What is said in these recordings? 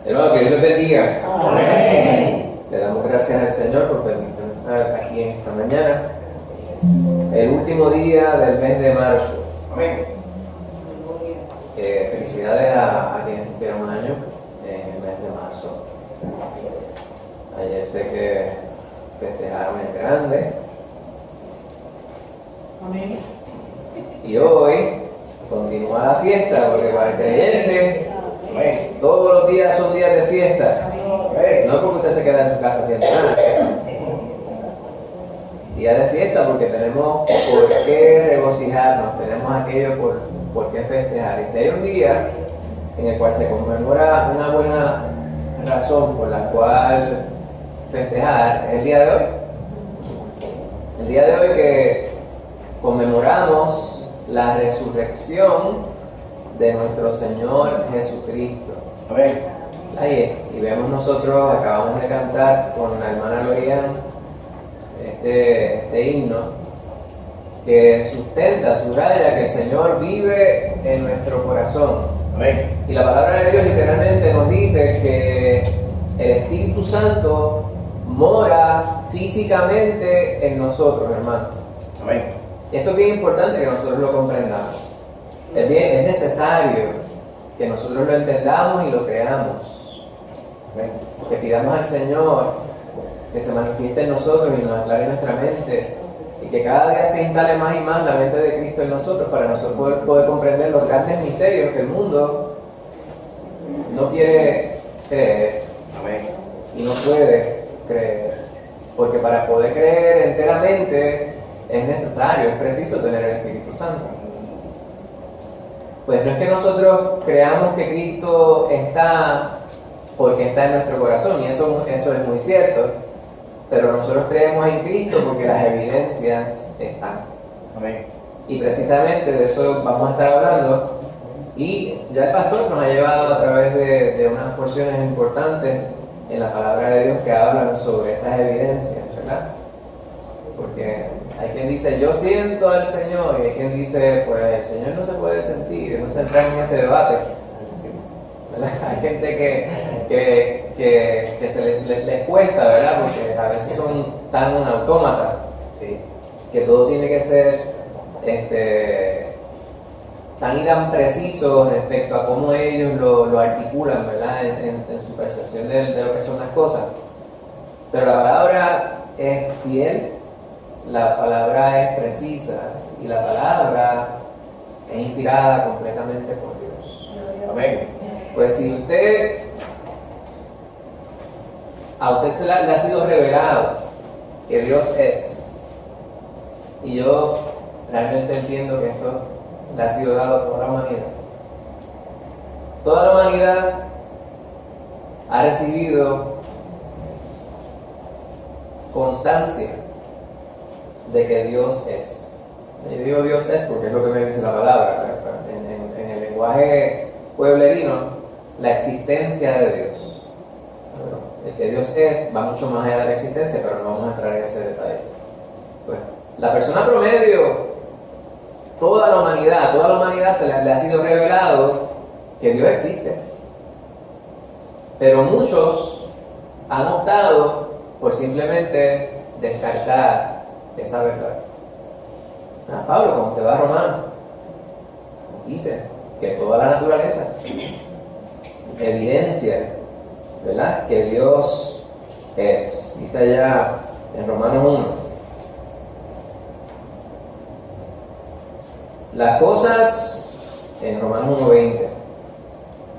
Hermano, que Dios les bendiga. Amén. Le damos gracias al Señor por permitirnos estar aquí en esta mañana, el último día del mes de marzo. Amén. Felicidades a quienes cumplieron un año en el mes de marzo. Ayer sé que festejaron en grande. Amén. Y hoy continúa la fiesta, porque para el creyente Amén. todos los días son días de fiesta. Amén. No porque usted se queda en su casa haciendo nada. Día de fiesta porque tenemos por qué regocijarnos, tenemos aquello por qué festejar. Y si hay un día en el cual se conmemora una buena razón por la cual festejar, es el día de hoy. El día de hoy que conmemoramos la resurrección de nuestro Señor Jesucristo. Amén. Ahí, y vemos nosotros, acabamos de cantar con la hermana Lorian este himno que sustenta, subraya que el Señor vive en nuestro corazón. Amén. Y la palabra de Dios literalmente nos dice que el Espíritu Santo mora físicamente en nosotros, hermano. Amén. Y esto es bien importante que nosotros lo comprendamos. Es necesario que nosotros lo entendamos y lo creamos. Amén. Que pidamos al Señor que se manifieste en nosotros y nos aclare nuestra mente, y que cada día se instale más y más la mente de Cristo en nosotros para nosotros poder comprender los grandes misterios que el mundo no quiere creer Amén. y no puede creer, porque para poder creer enteramente es necesario, es preciso tener el Espíritu Santo. Pues no es que nosotros creamos que Cristo está porque está en nuestro corazón, y eso es muy cierto, pero nosotros creemos en Cristo porque las evidencias están. Amén. Y precisamente de eso vamos a estar hablando, y ya el pastor nos ha llevado a través de unas porciones importantes en la palabra de Dios que hablan sobre estas evidencias, ¿verdad? Porque hay quien dice, yo siento al Señor, y hay quien dice, pues el Señor no se puede sentir, no se entra en ese debate, ¿verdad? Hay gente que se les cuesta, ¿verdad? Porque a veces son tan autómatas, ¿sí? Que todo tiene que ser tan y tan preciso respecto a cómo ellos lo articulan, ¿verdad? En su percepción de lo que son las cosas. Pero la palabra es fiel, la palabra es precisa, y la palabra es inspirada completamente por Dios. Amén. Pues si a usted le ha sido revelado que Dios es, y yo realmente entiendo que esto le ha sido dado a toda la humanidad. Toda la humanidad ha recibido constancia de que Dios es. Yo digo Dios es porque es lo que me dice la palabra, en el lenguaje pueblerino, la existencia de Dios. El que Dios es va mucho más allá de la existencia, pero no vamos a entrar en ese detalle. Pues, la persona promedio, toda la humanidad se le ha sido revelado que Dios existe. Pero muchos han optado por simplemente descartar esa verdad. Pablo, como te va a Romano, dice que toda la naturaleza evidencia, ¿verdad?, que Dios es. Dice allá en Romanos 1. Las cosas, en Romanos 1:20,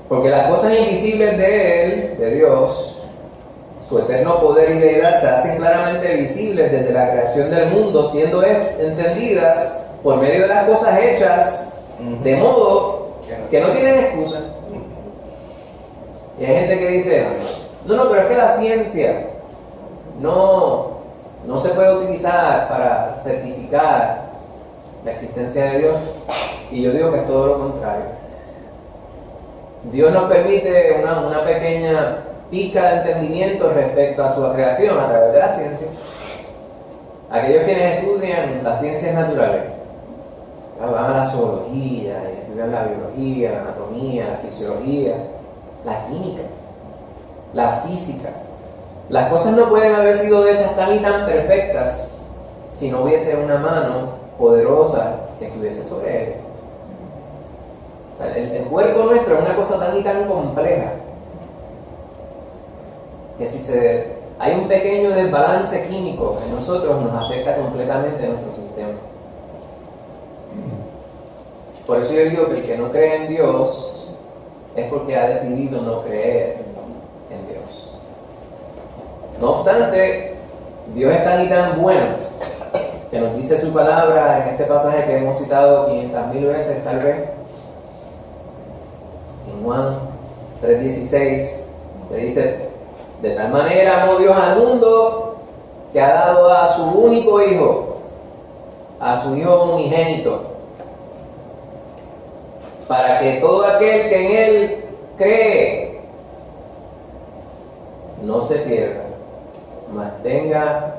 porque las cosas invisibles de Él, de Dios, su eterno poder y deidad, se hacen claramente visibles desde la creación del mundo, siendo entendidas por medio de las cosas hechas, de modo que no tienen excusa. Y hay gente que dice, no, pero es que la ciencia no se puede utilizar para certificar la existencia de Dios. Y yo digo que es todo lo contrario. Dios nos permite una pequeña pizca de entendimiento respecto a su creación a través de la ciencia. Aquellos quienes estudian las ciencias naturales, van a la zoología, y estudian la biología, la anatomía, la fisiología, la química. la física. Las cosas no pueden haber sido hechas tan y tan perfectas si no hubiese una mano poderosa que estuviese sobre él. O sea, el cuerpo nuestro es una cosa tan y tan compleja que si hay un pequeño desbalance químico en nosotros, nos afecta completamente nuestro sistema. Por eso yo digo que el que no cree en Dios es porque ha decidido no creer en Dios. No obstante, Dios es tan y tan bueno que nos dice su palabra en este pasaje que hemos citado 500,000 veces tal vez. En Juan 3:16 le dice: de tal manera amó Dios al mundo que ha dado a su único Hijo, a su Hijo unigénito, para que todo aquel que en Él cree no se pierda, mas tenga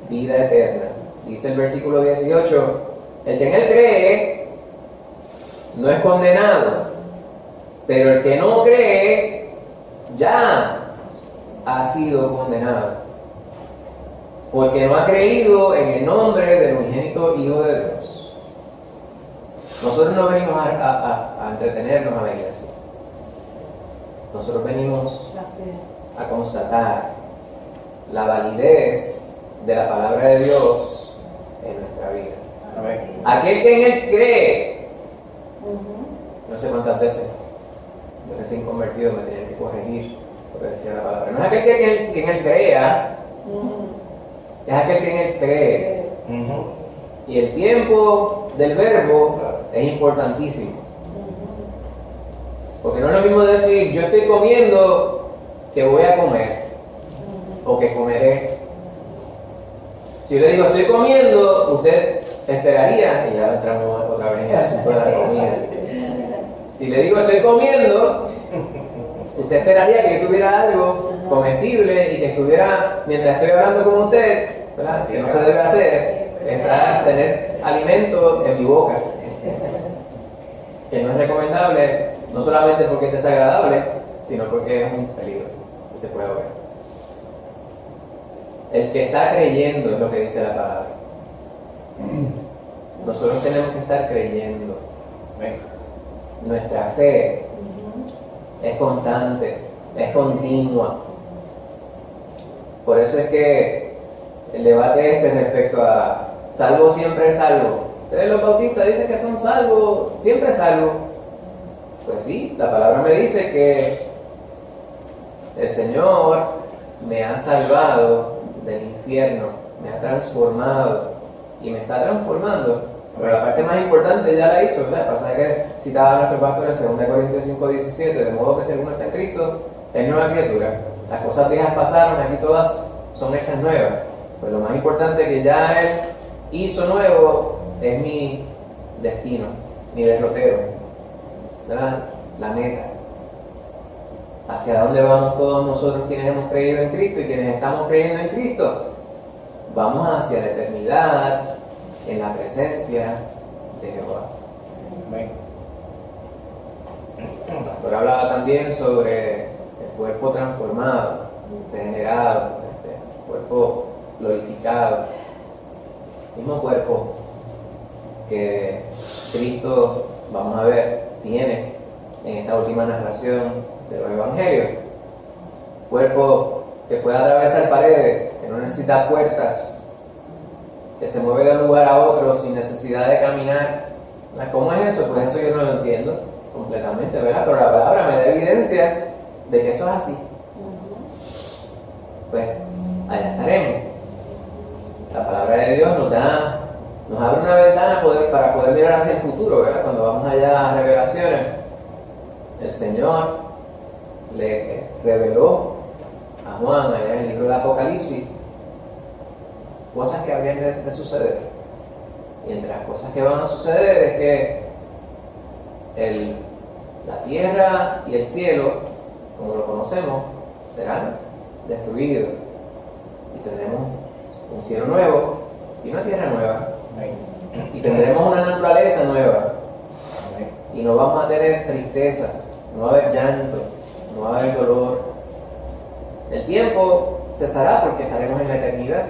vida eterna. Dice el versículo 18: el que en Él cree no es condenado, pero el que no cree ya ha sido condenado, porque no ha creído en el nombre del unigénito Hijo de Dios. Nosotros no venimos a entretenernos a la iglesia. Nosotros venimos a constatar la validez de la palabra de Dios en nuestra vida. Amén. Aquel que en Él cree, no sé cuántas veces yo recién convertido me tenía que corregir lo que decía la palabra. No es aquel que en Él crea, es aquel que en Él cree. Y el tiempo del verbo es importantísimo. Porque no es lo mismo decir yo estoy comiendo que voy a comer o que comeré. Si yo le digo estoy comiendo, usted esperaría, y ya entramos otra vez en el asunto de la comida. Si le digo estoy comiendo, usted esperaría que yo tuviera algo comestible y que estuviera, mientras estoy hablando con usted, ¿verdad? Que no se debe hacer, tener alimento en mi boca, que no es recomendable, no solamente porque es desagradable, sino porque es un peligro que se puede ver. El que está creyendo es lo que dice la palabra. Nosotros tenemos que estar creyendo. Nuestra fe es constante, es continua. Por eso es que el debate respecto a salvo siempre es salvo. Ustedes los bautistas dicen que son salvos, siempre salvos. Pues sí, la palabra me dice que el Señor me ha salvado del infierno, me ha transformado y me está transformando. Pero la parte más importante ya la hizo, ¿verdad? El pasaje que citaba nuestro pastor en 2 Corintios 5:17, de modo que si alguno está en Cristo, es nueva criatura. Las cosas viejas pasaron, aquí todas son hechas nuevas. Pero lo más importante que ya Él hizo nuevo es mi destino, mi derrotero, ¿verdad? La meta. ¿Hacia dónde vamos todos nosotros quienes hemos creído en Cristo y quienes estamos creyendo en Cristo? Vamos hacia la eternidad en la presencia de Jehová. Amén. El pastor hablaba también sobre el cuerpo transformado, regenerado, cuerpo glorificado, el mismo cuerpo que Cristo, vamos a ver, tiene en esta última narración de los evangelios. Cuerpo que puede atravesar paredes, que no necesita puertas, que se mueve de un lugar a otro sin necesidad de caminar. ¿Cómo es eso? Pues eso yo no lo entiendo completamente, ¿verdad? Pero la palabra me da evidencia de que eso es así. Pues allá estaremos. La palabra de Dios nos abre una ventana para poder mirar hacia el futuro, ¿verdad? Cuando vamos allá a Revelaciones, el Señor le reveló a Juan allá en el libro de Apocalipsis cosas que habrían de suceder. Y entre las cosas que van a suceder es que la tierra y el cielo, como lo conocemos, serán destruidos. Y tendremos un cielo nuevo y una tierra nueva. Y tendremos una naturaleza nueva. Y no vamos a tener tristeza, no va a haber llanto, no va a haber dolor, El tiempo cesará porque estaremos en la eternidad.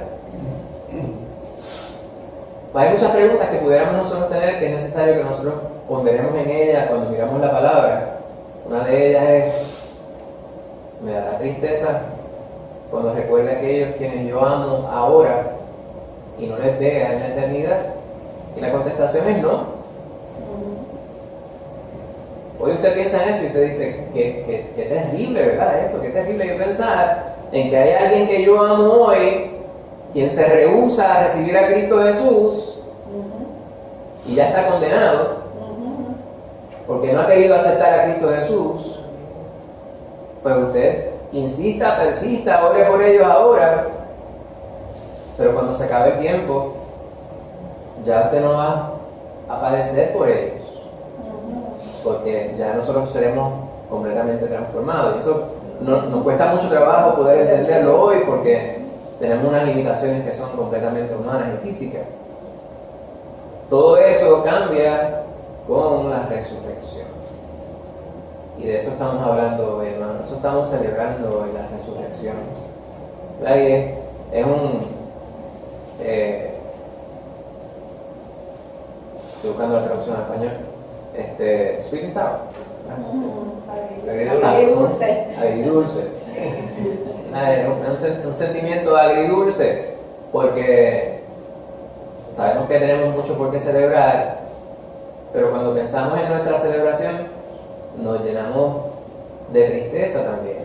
Hay muchas preguntas que pudiéramos nosotros tener que es necesario que nosotros ponderemos en ellas cuando miramos la palabra. Una de ellas es, me dará tristeza cuando recuerde a aquellos quienes yo amo ahora y no les vea en la eternidad. Y la contestación es no. Hoy usted piensa en eso y usted dice, qué terrible, ¿verdad? Esto, qué terrible yo pensar en que hay alguien que yo amo hoy, quien se rehúsa a recibir a Cristo Jesús y ya está condenado porque no ha querido aceptar a Cristo Jesús. Pues usted insista, persista, ore por ellos ahora, pero cuando se acabe el tiempo, ya usted no va a padecer por ellos, porque ya nosotros seremos completamente transformados. Y eso nos cuesta mucho trabajo poder entenderlo hoy, porque tenemos unas limitaciones que son completamente humanas y físicas. Todo eso cambia con la resurrección. Y de eso estamos hablando hoy, hermano. Eso estamos celebrando hoy, la resurrección. Y es un... estoy buscando la traducción en español. Sweet and sour. Agridulce. Un sentimiento agridulce, porque sabemos que tenemos mucho por qué celebrar, pero cuando pensamos en nuestra celebración nos llenamos de tristeza también,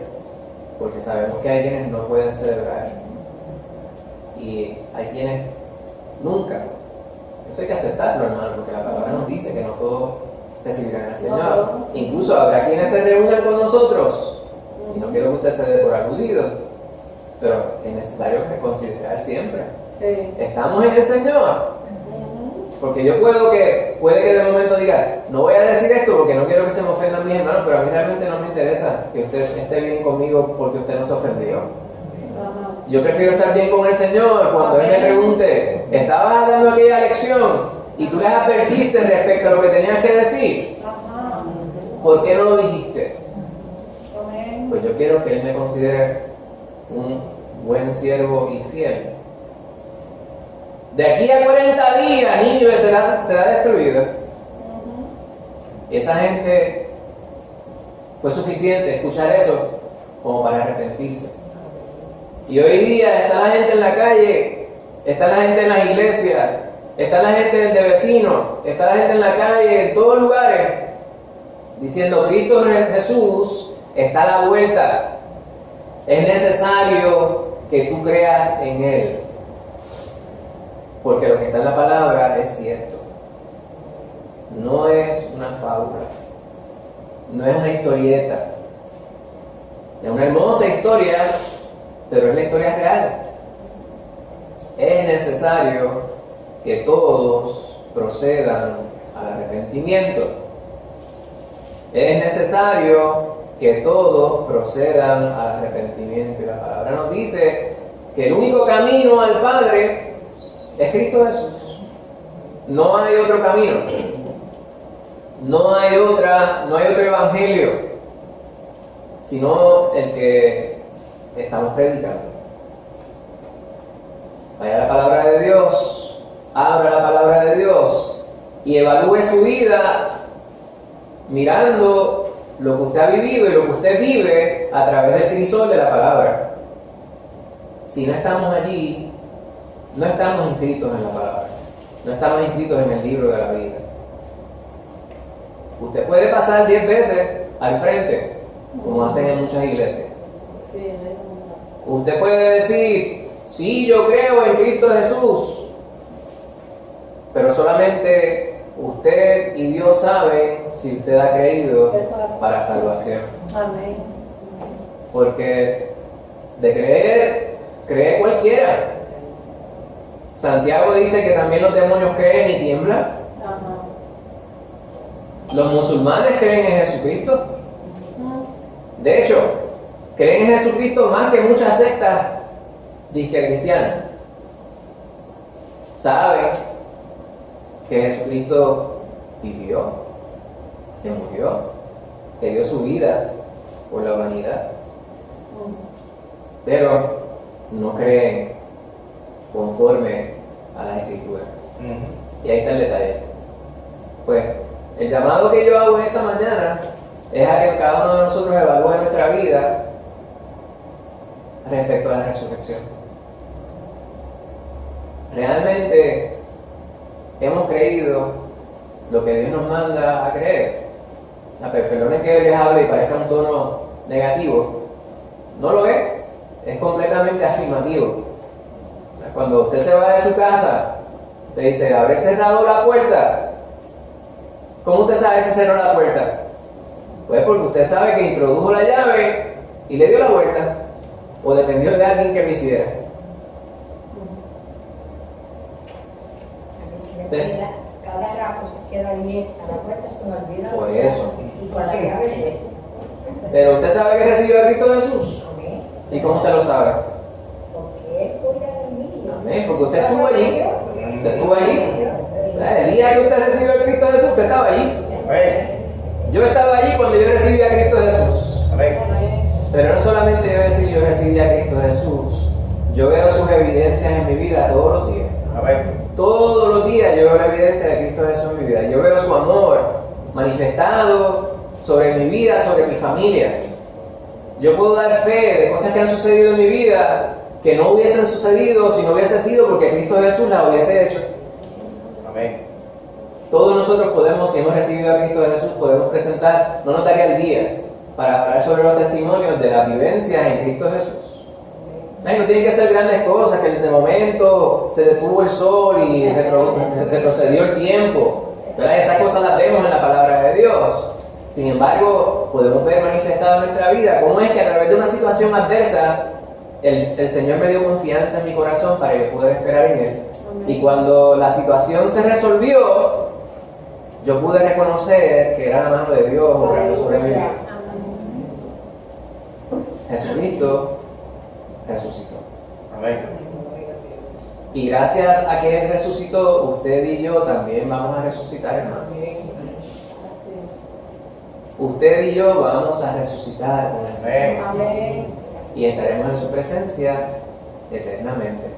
porque sabemos que hay quienes no pueden celebrar y hay quienes nunca. Eso hay que aceptarlo, hermano, porque la palabra nos dice que no todos recibirán al Señor. Incluso habrá quienes se reúnan con nosotros, y no quiero que usted se dé por aludido, pero es necesario reconsiderar siempre. Estamos en el Señor. Porque yo puede que de momento diga, no voy a decir esto porque no quiero que se me ofendan mis hermanos, pero a mí realmente no me interesa que usted esté bien conmigo porque usted no se ofendió. Yo prefiero estar bien con el Señor cuando Él me pregunte, ¿estabas dando aquella lección y tú les advertiste respecto a lo que tenías que decir? ¿Por qué no lo dijiste? Pues yo quiero que Él me considere un buen siervo y fiel. De aquí a 40 días, Nínive será destruida. Y esa gente fue suficiente escuchar eso como para arrepentirse. Y hoy día está la gente en la calle, está la gente en las iglesias, está la gente de vecinos, está la gente en la calle, en todos lugares, diciendo, Cristo Jesús está a la vuelta. Es necesario que tú creas en Él. Porque lo que está en la palabra es cierto. No es una fábula. No es una historieta. Es una hermosa historia, pero es la historia real. Es necesario que todos procedan al arrepentimiento. Es necesario que todos procedan al arrepentimiento. Y la palabra nos dice que el único camino al Padre es Cristo Jesús. No hay otro camino. No hay otro evangelio, sino el que estamos predicando. Vaya a la palabra de Dios, abra la palabra de Dios y evalúe su vida mirando lo que usted ha vivido y lo que usted vive a través del crisol de la palabra. Si no estamos allí, no estamos inscritos en la palabra, no estamos inscritos en el libro de la vida. Usted puede pasar 10 veces al frente, como hacen en muchas iglesias. Usted puede decir, sí, yo creo en Cristo Jesús, pero solamente usted y Dios saben si usted ha creído para salvación. Amén. Porque de creer, cree cualquiera. Santiago dice que también los demonios creen y tiemblan. Los musulmanes creen en Jesucristo. De hecho, creen en Jesucristo más que muchas sectas disque cristianas. Saben que Jesucristo vivió, que murió, que dio su vida por la humanidad. pero no creen conforme a las Escrituras. Y ahí está el detalle. Pues el llamado que yo hago en esta mañana es a que cada uno de nosotros evalúe nuestra vida respecto a la resurrección. ¿Realmente hemos creído lo que Dios nos manda a creer? Perdonen que les hable y parezca un tono negativo. No lo es completamente afirmativo. Cuando usted se va de su casa, usted dice, ¿habré cerrado la puerta? ¿Cómo usted sabe si cerró la puerta? Pues porque usted sabe que introdujo la llave y le dio la vuelta, o dependió de alguien que lo hiciera. Cada rato se queda abierta la puerta, se me olvida. Por eso. Y con la llave. Pero usted sabe que recibió a Cristo Jesús. ¿Y cómo usted lo sabe? Porque Él cuida de mí. Amén, porque usted estuvo allí. Usted estuvo allí. El día que usted recibió a Cristo Jesús, usted estaba allí. Yo estaba allí cuando yo recibí a Cristo Jesús. Pero no solamente yo recibí a Cristo Jesús, yo veo sus evidencias en mi vida todos los días. Todos los días yo veo la evidencia de Cristo Jesús en mi vida. Yo veo su amor manifestado sobre mi vida, sobre mi familia. Yo puedo dar fe de cosas que han sucedido en mi vida que no hubiesen sucedido si no hubiese sido porque Cristo Jesús las hubiese hecho. Amén. Todos nosotros podemos, si hemos recibido a Cristo Jesús, podemos presentar, no nos daría el día para hablar sobre los testimonios de las vivencias en Cristo Jesús. No tienen que ser grandes cosas, que de momento se detuvo el sol y retrocedió el tiempo. ¿Verdad? Esas cosas las vemos en la palabra de Dios. Sin embargo, podemos ver manifestado en nuestra vida cómo es que a través de una situación adversa, el Señor me dio confianza en mi corazón para yo poder esperar en Él. Y cuando la situación se resolvió, yo pude reconocer que era la mano de Dios obrando sobre mi vida. Jesucristo resucitó. Amén. Y gracias a que Él resucitó, usted y yo también vamos a resucitar, hermano. Usted y yo vamos a resucitar con el Señor. Amén. Y estaremos en su presencia eternamente.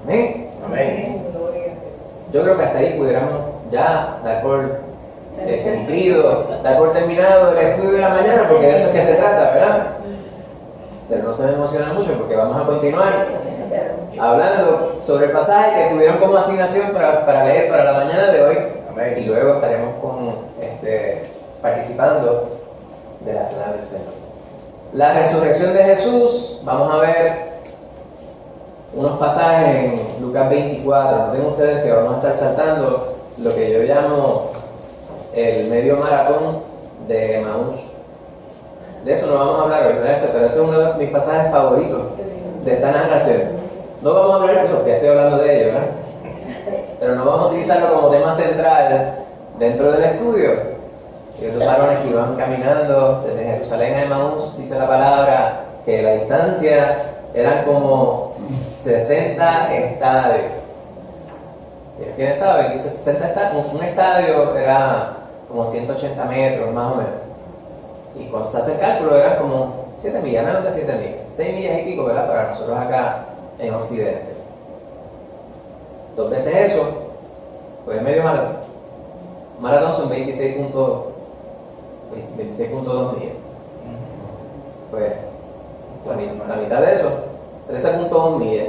Amén. Amén. Yo creo que hasta ahí pudiéramos ya dar por cumplido, dar por terminado el estudio de la mañana, porque de eso es que se trata, ¿verdad? Pero no se me emociona mucho porque vamos a continuar hablando sobre el pasaje que tuvieron como asignación para leer para la mañana de hoy. Amén. Y luego estaremos participando de la cena del Señor. La resurrección de Jesús, vamos a ver unos pasajes en Lucas 24. Noten ustedes que vamos a estar saltando lo que yo llamo el medio maratón de Emaús. De eso no vamos a hablar hoy, ¿verdad? Pero ese es uno de mis pasajes favoritos de esta narración. No vamos a hablar, no, ya estoy hablando de ello, ¿verdad? Pero no vamos a utilizarlo como tema central dentro del estudio. Y esos varones que iban caminando desde Jerusalén a Emaús, dice la palabra, que la distancia eran como 60 estadios. ¿Quiénes saben? Dice 60 estadios. Un estadio era como 180 metros, más o menos. Y cuando se hace el cálculo eran como 7 millas, menos de 7 millas. 6 millas y pico, ¿verdad? Para nosotros acá en Occidente. 2 veces eso, pues medio maratón. Maratón son 26.2 millas. Pues la mitad de eso, 13.1 millas.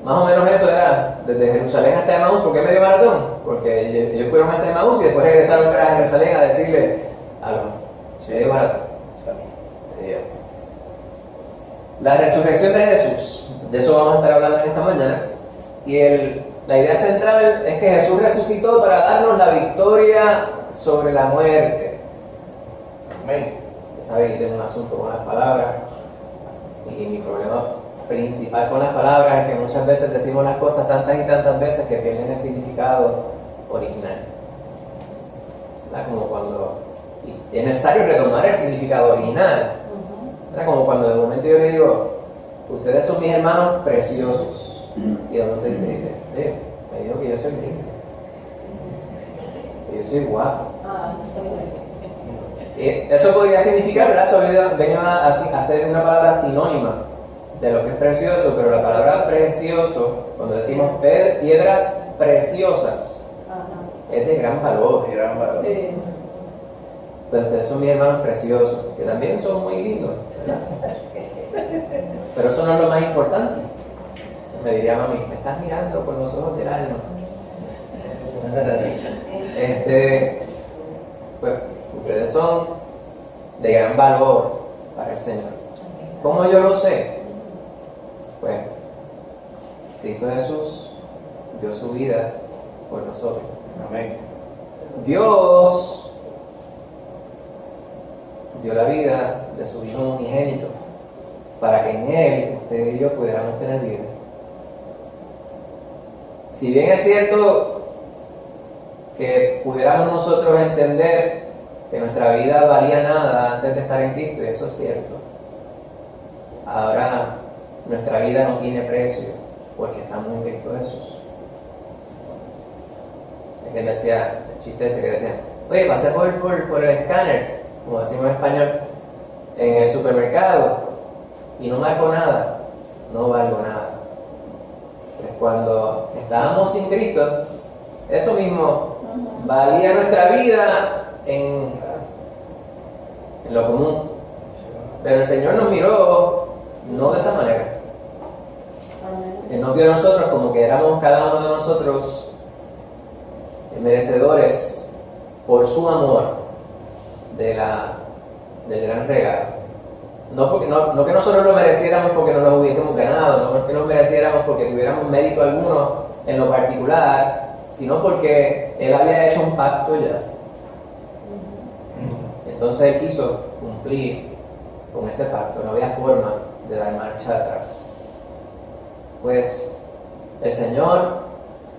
Más o menos eso era desde Jerusalén hasta Emaús. ¿Por qué medio maratón? Porque ellos fueron hasta Emaús y después regresaron a Jerusalén a decirle a los medio maratón. La resurrección de Jesús, de eso vamos a estar hablando en esta mañana. Y la idea central es que Jesús resucitó para darnos la victoria sobre la muerte. Amén. Usted sabe que tengo un asunto con las palabras. Y mi problema principal con las palabras es que muchas veces decimos las cosas tantas y tantas veces que pierden el significado original. ¿Verdad? Como cuando es necesario retomar el significado original. ¿Verdad? Como cuando de momento yo le digo, ustedes son mis hermanos preciosos. Y de momento te dice, me dijo que yo soy lindo, que yo soy guapo. Eso podría significar, ¿verdad? Eso ha venido a ser una palabra sinónima de lo que es precioso, pero la palabra precioso, cuando decimos piedras preciosas, Ajá. es de gran valor. De gran valor. Sí. Pero ustedes son mis hermanos preciosos, que también son muy lindos, ¿verdad? Pero eso no es lo más importante. Me diría mami, me estás mirando con los ojos del alma. Pues ustedes son de gran valor para el Señor. ¿Cómo yo lo sé? Pues Cristo Jesús dio su vida por nosotros. Amén. Dios dio la vida de su Hijo unigénito para que en Él usted y yo pudiéramos tener vida. Si bien es cierto que pudiéramos nosotros entender que nuestra vida valía nada antes de estar en Cristo, y eso es cierto, ahora nuestra vida no tiene precio porque estamos en Cristo Jesús. Es que decía, el chiste ese que decía, oye, pasé por el escáner, como decimos en español, en el supermercado y no marco nada, no valgo nada. Pues cuando estábamos sin Cristo, eso mismo valía nuestra vida en lo común. Pero el Señor nos miró no de esa manera. Él nos vio a nosotros como que éramos cada uno de nosotros merecedores por su amor del gran regalo. No que nosotros lo mereciéramos porque no nos hubiésemos ganado, no que nos mereciéramos porque tuviéramos mérito alguno en lo particular, sino porque Él había hecho un pacto ya. Entonces Él quiso cumplir con ese pacto, no había forma de dar marcha atrás. Pues el Señor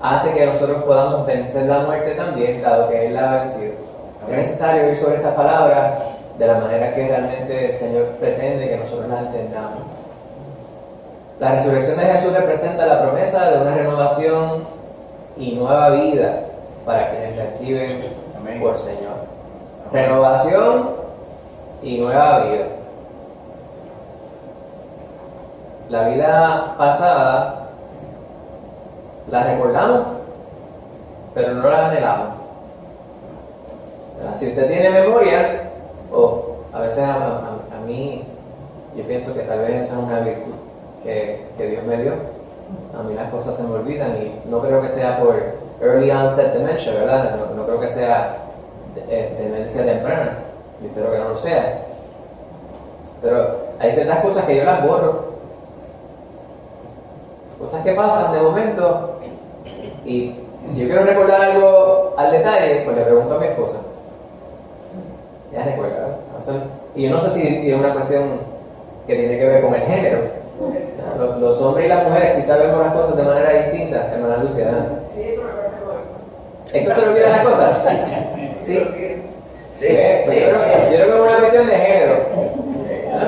hace que nosotros podamos vencer la muerte también, dado que Él la ha vencido. Es necesario ir sobre estas palabras de la manera que realmente el Señor pretende que nosotros la entendamos. La resurrección de Jesús representa la promesa de una renovación y nueva vida para quienes la reciben por Señor. Renovación y nueva vida. La vida pasada la recordamos, pero no la anhelamos. Si usted tiene memoria, o a veces a mí, yo pienso que tal vez esa es una virtud que Dios me dio. A mí las cosas se me olvidan y no creo que sea por early onset dementia, ¿verdad? No creo que sea demencia temprana. Yo espero que no lo sea. Pero hay ciertas cosas que yo las borro. Cosas que pasan de momento y si yo quiero recordar algo al detalle, pues le pregunto a mi esposa. Ella recuerda, ¿verdad? Y yo no sé si es una cuestión que tiene que ver con el género. Los hombres y las mujeres quizás vemos las cosas de manera distinta, hermana Lucia, ¿verdad? Sí, eso me parece correcto. ¿Esto se le olvida las cosas? ¿Sí? Pues yo creo que es una cuestión de género.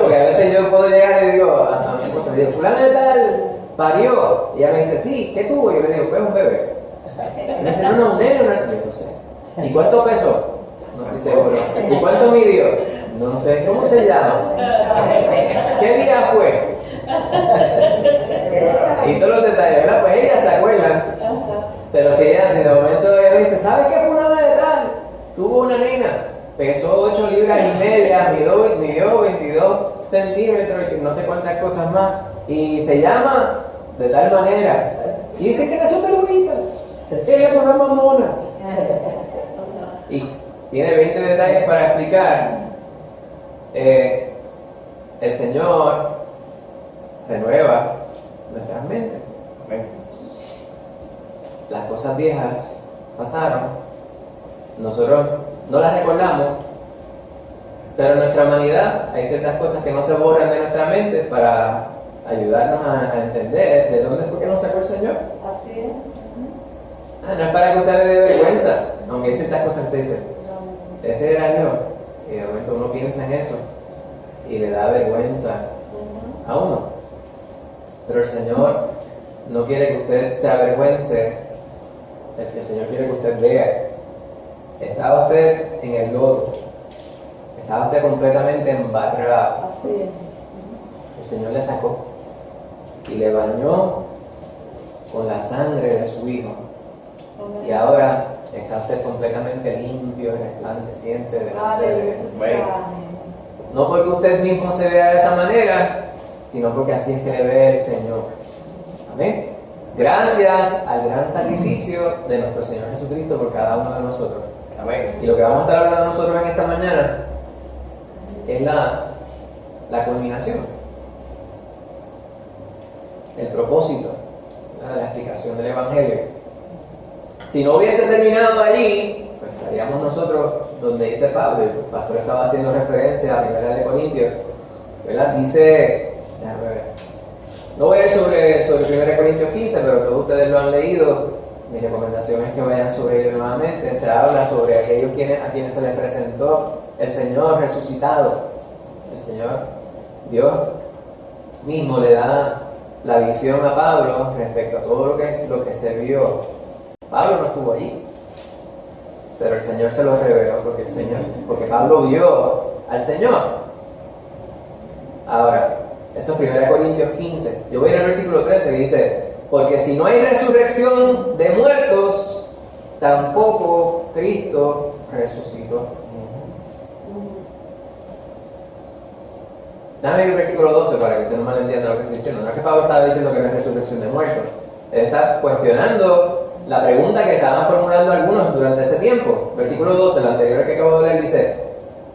Porque a veces yo puedo llegar y le digo a mi esposa, le digo, fulano de tal parió. Y ella me dice, sí, ¿qué tuvo? Y yo le digo, pues un bebé. Y me dice, no, un nene, yo no sé. ¿Y cuánto pesó? No estoy seguro. ¿Y cuánto midió? No sé. ¿Cómo se llama? ¿Qué día fue? Y todos los detalles, ¿verdad? Pues ellas se acuerdan. Pero si de momento ella dice, ¿sabes qué fulana de tal? Tuvo una nena, pesó 8 libras y media, midió 22 centímetros y no sé cuántas cosas más. Y se llama de tal manera. Y dice que era súper bonita. Ella es una mamona. Y tiene 20 detalles para explicar. El Señor renueva nuestras mentes. Las cosas viejas pasaron, nosotros no las recordamos, pero en nuestra humanidad hay ciertas cosas que no se borran de nuestra mente para ayudarnos a entender de dónde fue que nos sacó el Señor. Así es. No es para que usted le dé vergüenza, aunque hay ciertas cosas que dicen, ese era yo, y de momento uno piensa en eso y le da vergüenza a uno. Pero el Señor no quiere que usted se avergüence, el Señor quiere que usted vea. Estaba usted en el lodo, estaba usted completamente embarrado. Así es. El Señor le sacó y le bañó con la sangre de su Hijo. Y ahora está usted completamente limpio, resplandeciente delante de Él. No porque usted mismo se vea de esa manera, sino porque así es que le ve el Señor. Amén. Gracias al gran sacrificio de nuestro Señor Jesucristo por cada uno de nosotros. Amén. Y lo que vamos a estar hablando nosotros en esta mañana es la culminación, el propósito de la explicación del Evangelio. Si no hubiese terminado allí, pues estaríamos nosotros donde dice Pablo. El pastor estaba haciendo referencia a 1 de Corintios, ¿verdad? Dice, déjame ver, no voy a ir sobre 1 Corintios 15, pero todos ustedes lo han leído. Mi recomendación es que vayan sobre ello nuevamente. Se habla sobre aquellos a quienes se les presentó el Señor resucitado. El Señor, Dios mismo le da la visión a Pablo respecto a todo lo que se vio. Pablo no estuvo allí, pero el Señor se lo reveló porque Pablo vio al Señor. Ahora, eso es 1 Corintios 15. Yo voy a ir al versículo 13 y dice: porque si no hay resurrección de muertos, tampoco Cristo resucitó. Dame el versículo 12 para que usted no malentienda lo que estoy diciendo. No es que Pablo estaba diciendo que no hay resurrección de muertos. Él está cuestionando la pregunta que estaban formulando algunos durante ese tiempo. Versículo 12, el anterior que acabo de leer, dice: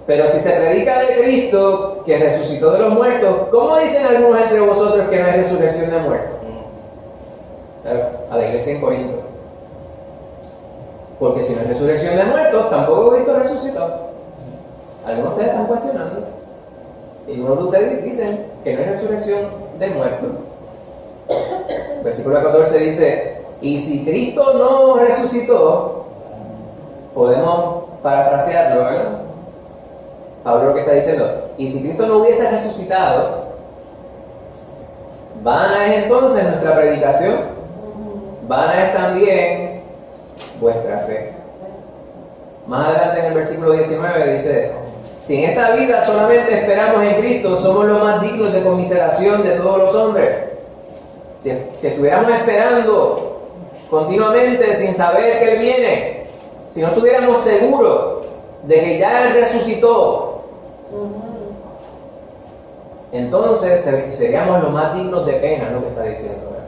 pero si se predica de Cristo que resucitó de los muertos, ¿cómo dicen algunos entre vosotros que no hay resurrección de muertos? A la iglesia en Corinto. Porque si no hay resurrección de muertos, tampoco Cristo resucitó. Algunos de ustedes están cuestionando. Y algunos de ustedes dicen que no hay resurrección de muertos. Versículo 14 dice: y si Cristo no resucitó, podemos parafrasearlo, ¿verdad? Pablo lo que está diciendo: y si Cristo no hubiese resucitado, vana es entonces nuestra predicación, vana es también vuestra fe. Más adelante en el versículo 19 dice: si en esta vida solamente esperamos en Cristo, somos los más dignos de conmiseración de todos los hombres. Si estuviéramos esperando continuamente sin saber que Él viene, si no estuviéramos seguros de que ya Él resucitó, entonces seríamos los más dignos de pena, lo que está diciendo, ¿verdad?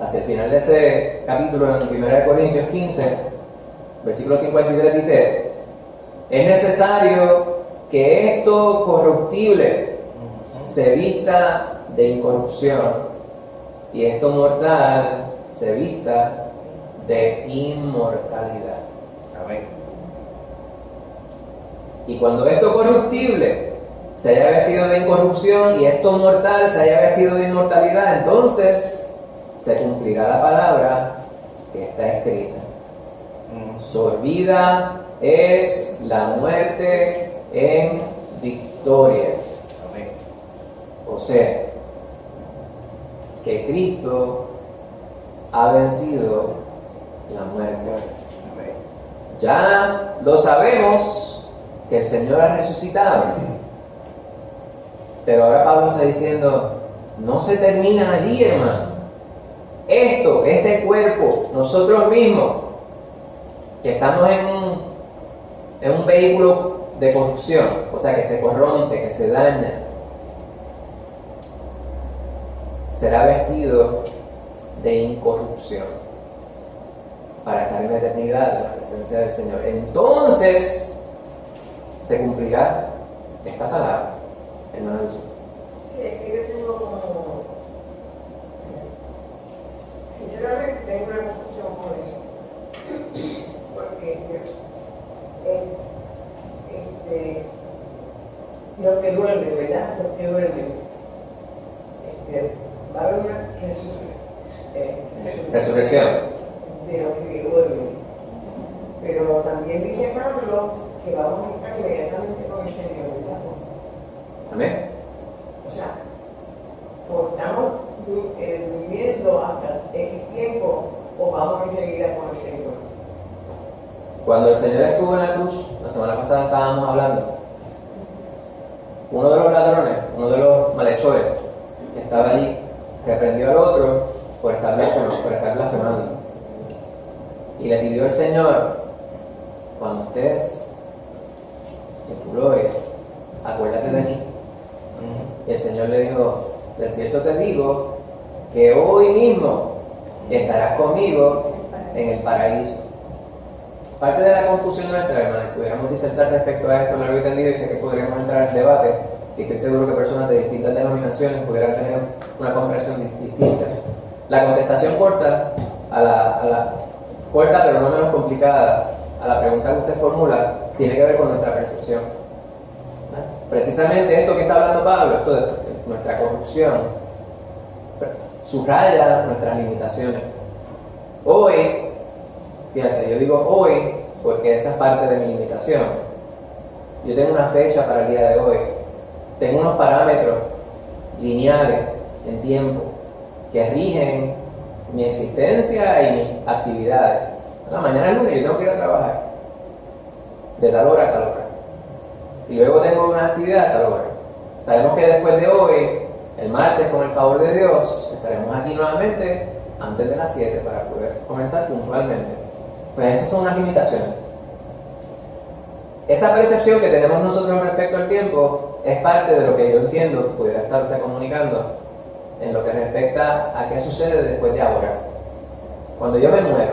Hacia el final de ese capítulo, en 1 Corintios 15, versículo 53 dice: es necesario que esto corruptible se vista de incorrupción y esto mortal se vista de inmortalidad. Amén. Y cuando esto corruptible se haya vestido de incorrupción y esto mortal se haya vestido de inmortalidad, entonces se cumplirá la palabra que está escrita: sorbida es la muerte en victoria. Amén. O sea, que Cristo ha vencido la muerte. Amén. Ya lo sabemos que el Señor ha resucitado. Pero ahora Pablo está diciendo: no se termina allí, hermano. Este cuerpo, nosotros mismos, que estamos en un vehículo de corrupción, o sea, que se corrompe, que se daña, será vestido de incorrupción para estar en la eternidad en la presencia del Señor. Entonces se cumplirá esta palabra, hermano Luis. Sí, es que yo tengo como... Sinceramente tengo una confusión con eso. Porque los que duermen, ¿verdad? Los que duermen. Va a haber una Resurrección. de los que duermen. Pero también dice Pablo que vamos a estar inmediatamente con el Señor, ¿verdad? Amén. O sea, o estamos viviendo hasta X tiempo o vamos enseguida con el Señor. Cuando el Señor estuvo en la cruz, la semana pasada estábamos hablando, uno de los ladrones, uno de los malhechores que estaba allí, reprendió al otro por estar blasfemando. Y le pidió al Señor, cuando estés en tu gloria, acuérdate de mí. Y el Señor le dijo, de cierto te digo, que hoy mismo estarás conmigo en el paraíso. Parte de la confusión nuestra, hermano, pudiéramos disertar respecto a esto largo y tendido, y sé que podríamos entrar en debate, y estoy seguro que personas de distintas denominaciones pudieran tener una comprensión distinta. La contestación corta, corta pero no menos complicada, a la pregunta que usted formula, tiene que ver con nuestra percepción. Precisamente esto que está hablando Pablo, esto de nuestra corrupción, subraya nuestras limitaciones. Hoy, fíjense, yo digo hoy porque esa es parte de mi limitación. Yo tengo una fecha para el día de hoy, tengo unos parámetros lineales en tiempo que rigen mi existencia y mis actividades. Mañana es lunes, yo tengo que ir a trabajar de tal hora a tal hora. Y luego tengo una actividad a tal hora. Sabemos que después de hoy, el martes, con el favor de Dios, estaremos aquí nuevamente antes de las 7 para poder comenzar puntualmente. Pues esas son unas limitaciones. Esa percepción que tenemos nosotros respecto al tiempo es parte de lo que yo entiendo, pudiera estarte comunicando, en lo que respecta a qué sucede después de ahora. Cuando yo me muero,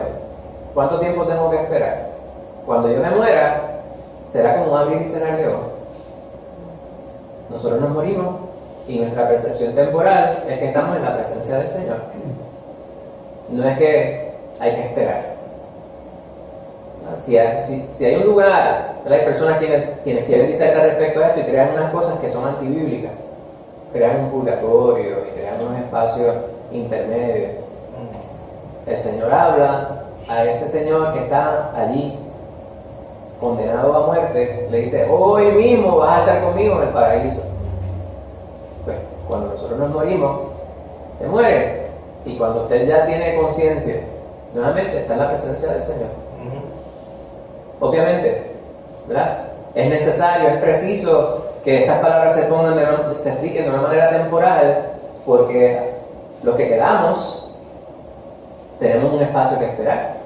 ¿cuánto tiempo tengo que esperar? Cuando yo me muera, será como un abrir y cerrar de ojos. Nosotros nos morimos y nuestra percepción temporal es que estamos en la presencia del Señor. No es que hay que esperar. Si hay un lugar, hay personas quienes quieren disertar respecto a esto y crean unas cosas que son antibíblicas, crean un purgatorio y crean unos espacios intermedios. El Señor habla a ese señor que está allí condenado a muerte, le dice, hoy mismo vas a estar conmigo en el paraíso. Pues cuando nosotros nos morimos, se muere, y cuando usted ya tiene conciencia, nuevamente está en la presencia del Señor. Obviamente, ¿verdad? Es necesario, es preciso que estas palabras se expliquen de una manera temporal, porque los que quedamos tenemos un espacio que esperar.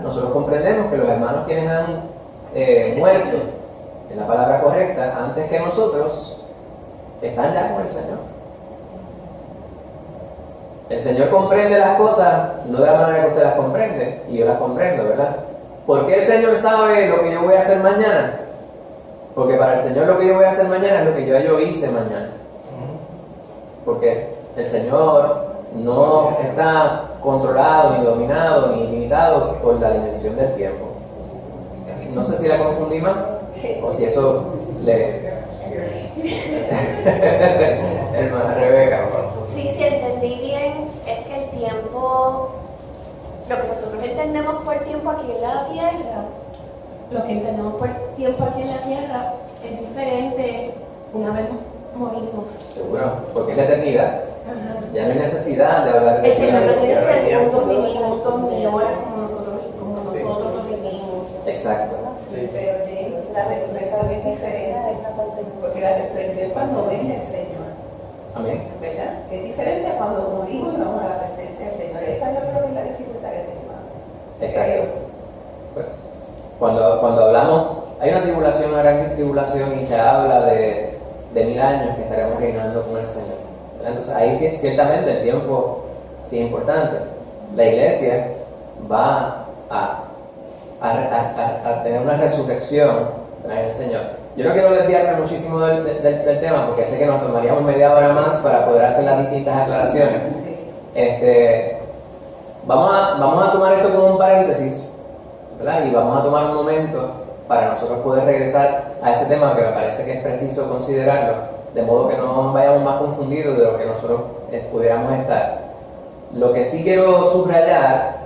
Nosotros comprendemos que los hermanos quienes han muerto, en la palabra correcta, antes que nosotros, están ya con el Señor. El Señor comprende las cosas no de la manera que usted las comprende, y yo las comprendo, ¿verdad? ¿Por qué el Señor sabe lo que yo voy a hacer mañana? Porque para el Señor lo que yo voy a hacer mañana es lo que yo hice mañana. Porque el Señor no está controlado, ni dominado, ni limitado por la dimensión del tiempo. No sé si la confundí más, o si eso le... Hermana Rebeca. Sí, si entendí bien, es que el tiempo, lo que nosotros entendemos por tiempo aquí en la tierra, lo que entendemos por tiempo aquí en la tierra es diferente una vez morimos. Seguro, porque es la eternidad. Ajá. Ya no hay necesidad de hablar de El Señor no tiene tiempo. segundos, ni minutos, ni horas como nosotros lo vivimos. Exacto. Sí, pero James, la resurrección es diferente, porque la resurrección es cuando venga el Señor, Amén. ¿verdad? Es diferente a cuando morimos y vamos a la presencia del Señor. Esa yo creo que es la dificultad que tenemos. Exacto. Cuando hablamos, hay una tribulación, una gran tribulación, y se habla de 1000 años que estaremos reinando con el Señor. Entonces ahí ciertamente el tiempo sí es importante. La iglesia va a tener una resurrección en el Señor. Yo no quiero desviarme muchísimo del tema, porque sé que nos tomaríamos media hora más para poder hacer las distintas aclaraciones. Vamos a tomar esto como un paréntesis, ¿verdad? Y vamos a tomar un momento para nosotros poder regresar a ese tema, que me parece que es preciso considerarlo, de modo que no vayamos más confundidos de lo que nosotros pudiéramos estar. Lo que sí quiero subrayar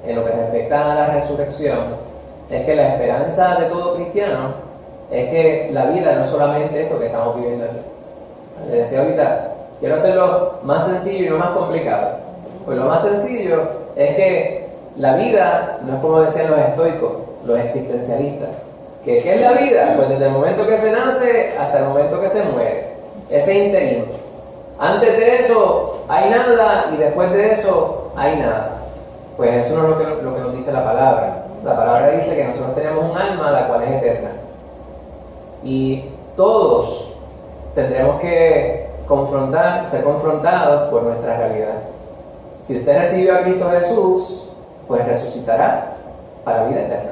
en lo que respecta a la resurrección es que la esperanza de todo cristiano es que la vida no es solamente esto que estamos viviendo aquí. Les decía ahorita, quiero hacerlo más sencillo y no más complicado. Pues lo más sencillo es que la vida no es como decían los estoicos, los existencialistas, ¿Qué es la vida? Pues desde el momento que se nace hasta el momento que se muere. Ese interín. Antes de eso hay nada y después de eso hay nada. Pues eso no es lo que nos dice la palabra. La palabra dice que nosotros tenemos un alma la cual es eterna. Y todos tendremos que ser confrontados por nuestra realidad. Si usted recibió a Cristo Jesús, pues resucitará para vida eterna.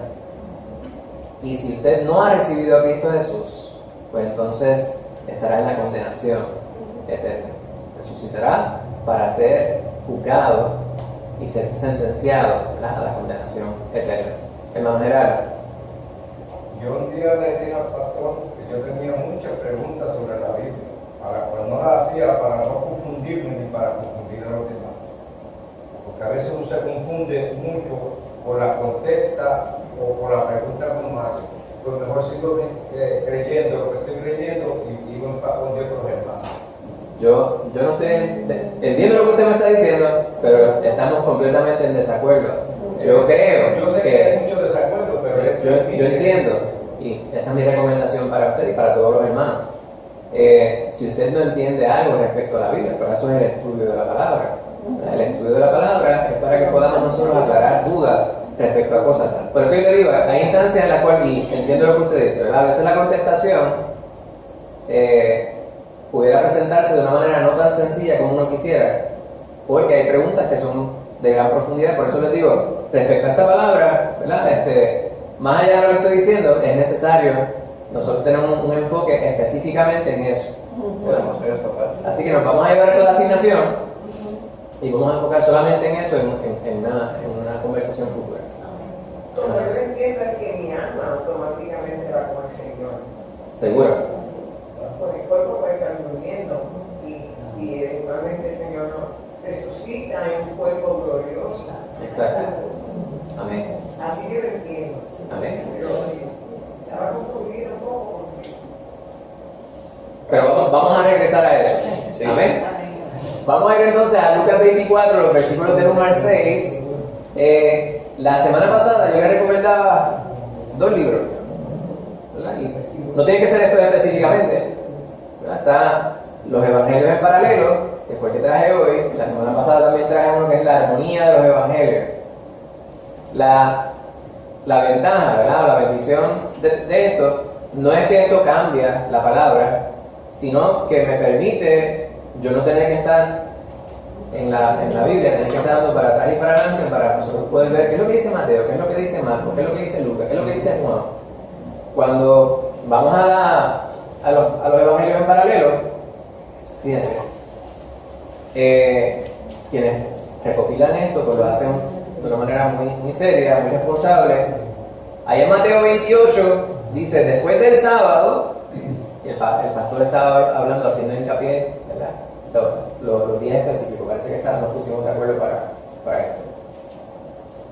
Y si usted no ha recibido a Cristo Jesús, pues entonces estará en la condenación eterna. Resucitará para ser juzgado y ser sentenciado a la condenación eterna. Hermano Gerardo. Yo un día le dije al pastor que yo tenía muchas preguntas sobre la Biblia, pero no las hacía para no confundirme ni para confundir a los demás. Porque a veces uno se confunde mucho por la contesta o por la pregunta que uno hace. Pues mejor sigo creyendo lo que estoy creyendo y digo en paz con Dios con los hermanos. Yo no entiendo lo que usted me está diciendo, pero estamos completamente en desacuerdo. Yo creo Yo sé que hay mucho desacuerdo, pero yo entiendo, y esa es mi recomendación para usted y para todos los hermanos. Si usted no entiende algo respecto a la Biblia, pero eso es el estudio de la palabra. El estudio de la palabra es para que podamos nosotros aclarar dudas respecto a cosas. Por eso yo le digo, hay instancias en las cuales, y entiendo lo que usted dice, ¿verdad? A veces la contestación pudiera presentarse de una manera no tan sencilla como uno quisiera, porque hay preguntas que son de gran profundidad. Por eso les digo, respecto a esta palabra, ¿verdad? Más allá de lo que estoy diciendo, es necesario nosotros tener un enfoque específicamente en eso. Podemos hacer esta parte. Así que nos vamos a llevar eso a la asignación y vamos a enfocar solamente en eso en una conversación futura. Como yo entiendo es que mi alma automáticamente va con el Señor. ¿Seguro? Porque el cuerpo puede estar durmiendo y eventualmente el Señor nos resucita en un cuerpo glorioso. Exacto. Amén. Así que lo entiendo. Amén. Pero estaba confundido un poco porque Pero vamos a regresar a eso. Sí. Amén. Vamos a ir entonces a Lucas 24, los versículos del 1 al 6. La semana pasada yo les recomendaba 2 libros, ¿verdad? Y no tiene que ser esto específicamente, ¿verdad? Está Los Evangelios en Paralelo, que fue el que traje hoy. La semana pasada también traje uno que es La Armonía de los Evangelios. La ventaja, ¿verdad? La bendición de esto no es que esto cambia la palabra, sino que me permite yo no tener que estar en la Biblia, tener que estar dando para atrás y para adelante para nosotros poder ver qué es lo que dice Mateo, qué es lo que dice Marcos, qué es lo que dice Lucas, qué es lo que dice Juan. Cuando vamos a los evangelios en paralelo, fíjense, quienes recopilan esto, pues lo hacen de una manera muy seria, muy responsable. Ahí en Mateo 28 dice, después del sábado, y el pastor estaba hablando, haciendo hincapié, ¿verdad? Los días específicos, parece que nos pusimos de acuerdo para esto.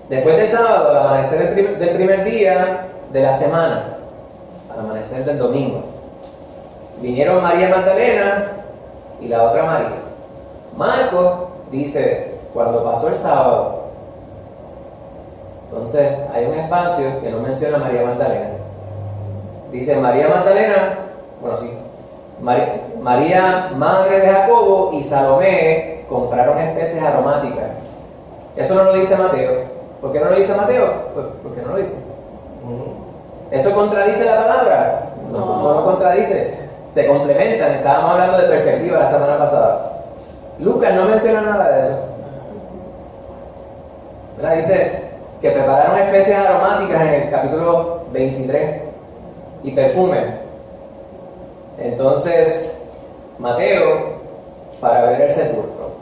Después del sábado, al amanecer del primer día de la semana, al amanecer del domingo, vinieron María Magdalena y la otra María. Marcos dice, cuando pasó el sábado. Entonces hay un espacio que no menciona a María Magdalena. Dice María Magdalena, bueno sí, María, madre de Jacobo, y Salomé compraron especies aromáticas. Eso no lo dice Mateo. ¿Por qué no lo dice Mateo? Pues porque no lo dice. ¿Eso contradice la palabra? No contradice. Se complementan. Estábamos hablando de perspectiva la semana pasada. Lucas no menciona nada de eso. ¿Verdad? Dice que prepararon especies aromáticas en el capítulo 23 y perfume. Entonces, Mateo, para ver el sepulcro,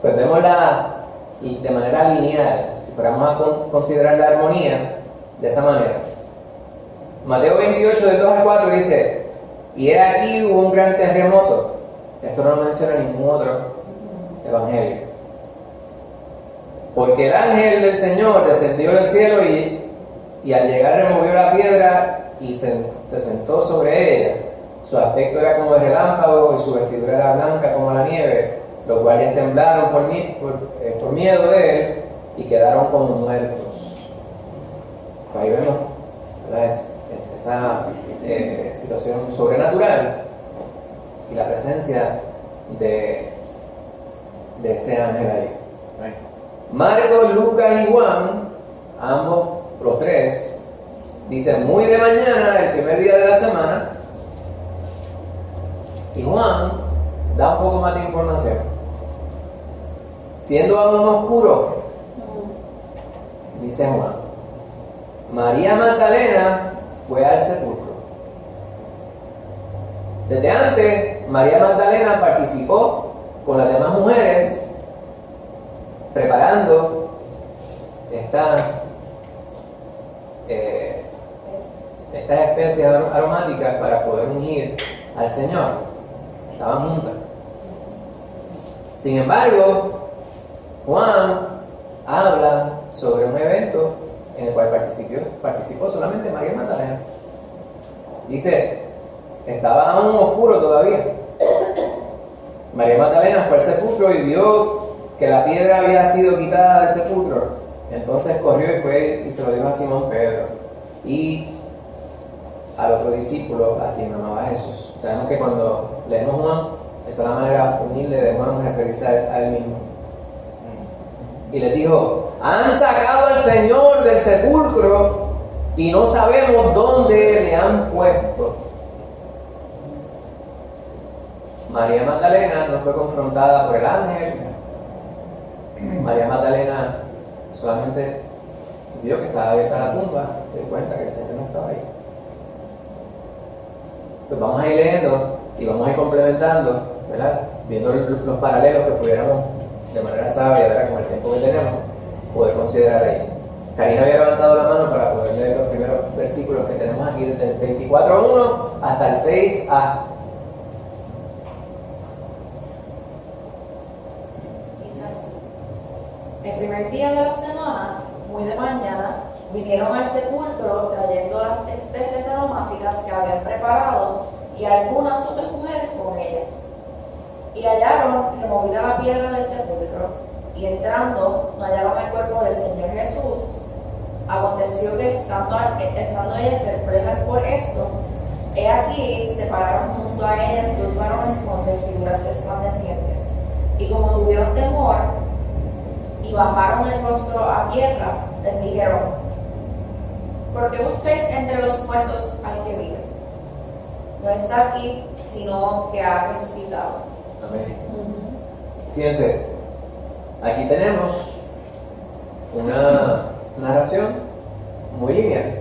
pues vemos de manera lineal, si fuéramos a considerar la armonía de esa manera. Mateo 28, del 2 al 4 dice, y he aquí hubo un gran terremoto. Esto no lo menciona ningún otro evangelio. Porque el ángel del Señor descendió del cielo y al llegar removió la piedra y se sentó sobre ella. Su aspecto era como de relámpago y su vestidura era blanca como la nieve. Los guardias temblaron por miedo de él y quedaron como muertos. Ahí vemos ¿verdad? Es esa situación sobrenatural y la presencia de ese ángel ahí. ¿Right? Marcos, Lucas y Juan, ambos, los tres, dicen muy de mañana, el primer día de la semana, y Juan da un poco más de información. Siendo aún oscuro, dice Juan, María Magdalena fue al sepulcro. Desde antes, María Magdalena participó con las demás mujeres preparando estas especies aromáticas para poder ungir al Señor. Estaban juntas. Sin embargo, Juan habla sobre un evento en el cual participó solamente María Magdalena. Dice, estaba aún oscuro todavía. María Magdalena fue al sepulcro y vio que la piedra había sido quitada del sepulcro. Entonces corrió y fue y se lo dijo a Simón Pedro y al otro discípulo a quien amaba Jesús. Sabemos que cuando leemos Juan, esa es la manera humilde de Juan referirse a él mismo. Y les dijo, han sacado al Señor del sepulcro y no sabemos dónde le han puesto. María Magdalena no fue confrontada por el ángel. María Magdalena solamente vio que estaba abierta la tumba, se dio cuenta que el Señor no estaba ahí. Pues vamos a ir leyendo y vamos a ir complementando, ¿verdad? Viendo los paralelos que pudiéramos de manera sabia, ¿verdad? Con el tiempo que tenemos, poder considerar ahí. Karina había levantado la mano para poder leer los primeros versículos que tenemos aquí, desde el 24:1 hasta el 6a. Dice así: el primer día de la semana, muy de mañana, vinieron al sepulcro trayendo las especies aromáticas que habían preparado y algunas otras mujeres con ellas. Y hallaron removida la piedra del sepulcro, y entrando no hallaron el cuerpo del Señor Jesús. Aconteció que estando ellas perplejas por esto, he aquí se pararon junto a ellas dos varones con vestiduras resplandecientes, y como tuvieron temor y bajaron el rostro a tierra, les dijeron: ¿por qué buscáis entre los muertos al que vive? No está aquí, sino que ha resucitado. Amén. Fíjense, aquí tenemos una narración muy lineal.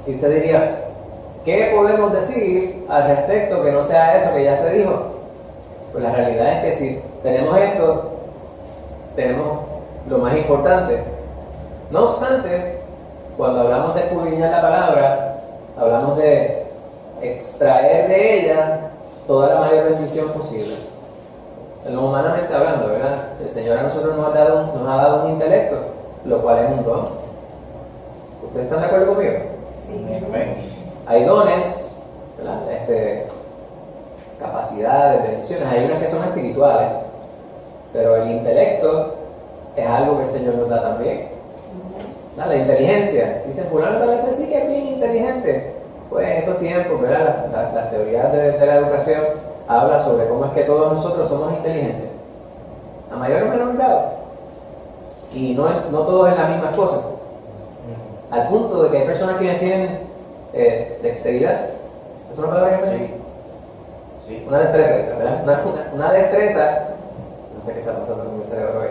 Y usted diría, ¿qué podemos decir al respecto que no sea eso que ya se dijo? Pues la realidad es que si tenemos esto, tenemos lo más importante. No obstante, cuando hablamos de escudriñar la palabra, hablamos de extraer de ella toda la mayor bendición posible. Humanamente hablando, ¿verdad? El Señor a nosotros nos ha dado un intelecto, lo cual es un don. ¿Ustedes están de acuerdo conmigo? Sí. Hay dones, ¿verdad? Capacidades, bendiciones. Hay unas que son espirituales, pero el intelecto es algo que el Señor nos da también. La inteligencia. Dicen, fulano tal vez sí que es bien inteligente. Pues en estos tiempos, ¿verdad? Las teorías de la educación habla sobre cómo es que todos nosotros somos inteligentes, a mayor o menor grado, y no todos en las mismas cosas, al punto de que hay personas que tienen dexteridad. ¿Es una palabra que me Sí. Una destreza, ¿verdad? Una destreza, no sé qué está pasando con mi cerebro hoy.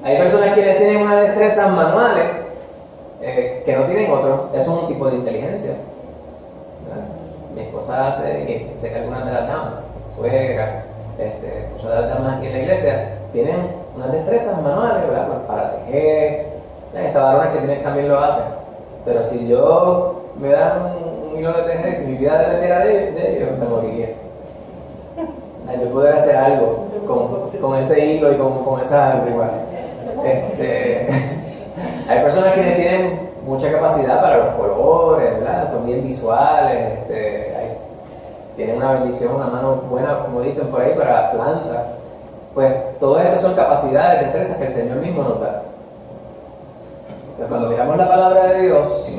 Hay personas que tienen unas destrezas manuales que no tienen otro. Eso es un tipo de inteligencia, ¿verdad? Mi esposa hace, y sé que algunas de las damas, suegras, muchas de las damas aquí en la iglesia, tienen unas destrezas manuales, ¿verdad? Para tejer. Estas varones que tienen también lo hacen. Pero si yo me dan un hilo de tejer y si mi vida dependiera de ellos, me moriría. Yo poder hacer algo con ese hilo y con esa igual. Hay personas que tienen mucha capacidad para los colores, ¿verdad? Son bien visuales, tienen una bendición, una mano buena, como dicen por ahí, para las plantas. Pues todas estas son capacidades, destrezas que el Señor mismo nos da. Pues cuando miramos la palabra de Dios,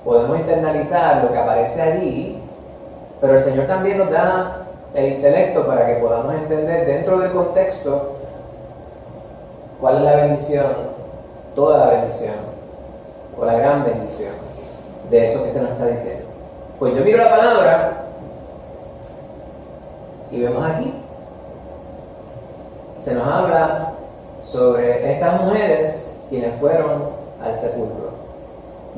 podemos internalizar lo que aparece allí, pero el Señor también nos da el intelecto para que podamos entender dentro del contexto cuál es la bendición, toda la bendición, o la gran bendición de eso que se nos está diciendo. Pues yo miro la palabra y vemos aquí, se nos habla sobre estas mujeres quienes fueron al sepulcro.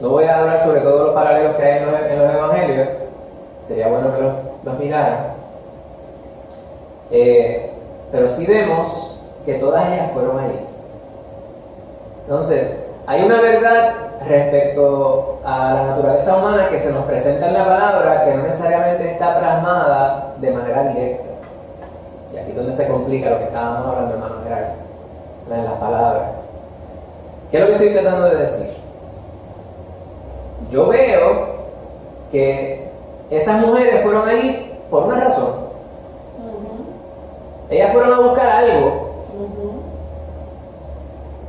No voy a hablar sobre todos los paralelos que hay en los evangelios, sería bueno que los miraran, pero sí vemos que todas ellas fueron allí. Entonces, hay una verdad respecto a la naturaleza humana que se nos presenta en la palabra que no necesariamente está plasmada de manera directa. Y aquí es donde se complica lo que estábamos hablando, hermano Gerardo, en las palabras. ¿Qué es lo que estoy tratando de decir? Yo veo que esas mujeres fueron allí por una razón. Ellas fueron a buscar algo.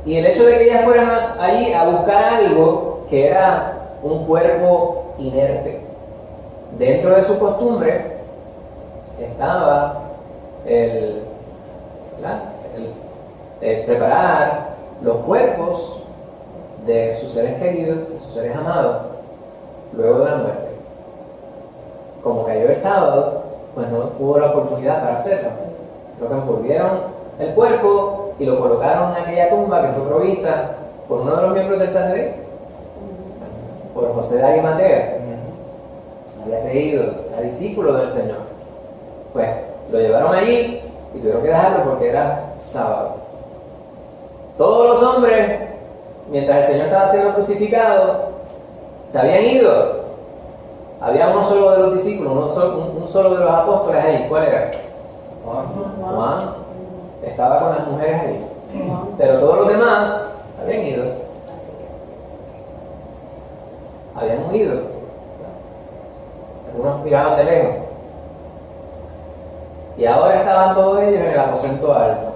Y el hecho de que ellas fueran allí a buscar algo que era un cuerpo inerte, dentro de su costumbre estaba el preparar los cuerpos de sus seres queridos, de sus seres amados, luego de la muerte. Como cayó el sábado, pues no hubo la oportunidad para hacerlo. Lo que envolvieron el cuerpo y lo colocaron en aquella tumba que fue provista por uno de los miembros del Sanedrín, por José de Arimatea. Había creído, era discípulo del Señor. Pues lo llevaron allí y tuvieron que dejarlo porque era sábado. Todos los hombres, mientras el Señor estaba siendo crucificado, se habían ido. Había uno solo de los discípulos, un solo de los apóstoles ahí. ¿Cuál era? Juan. Estaba con las mujeres ahí. Pero todos los demás habían ido. Habían huido. Algunos miraban de lejos. Y ahora estaban todos ellos en el aposento alto,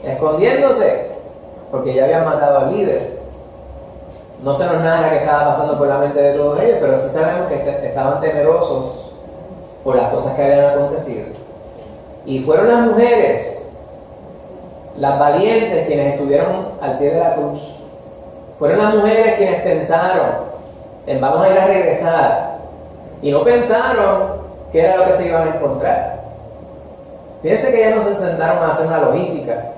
escondiéndose, porque ya habían matado al líder. No se nos narra qué estaba pasando por la mente de todos ellos, pero sí sabemos que estaban temerosos por las cosas que habían acontecido. Y fueron las mujeres, las valientes, quienes estuvieron al pie de la cruz. Fueron las mujeres quienes pensaron en vamos a ir a regresar. Y no pensaron qué era lo que se iban a encontrar. Fíjense que ellas no se sentaron a hacer una logística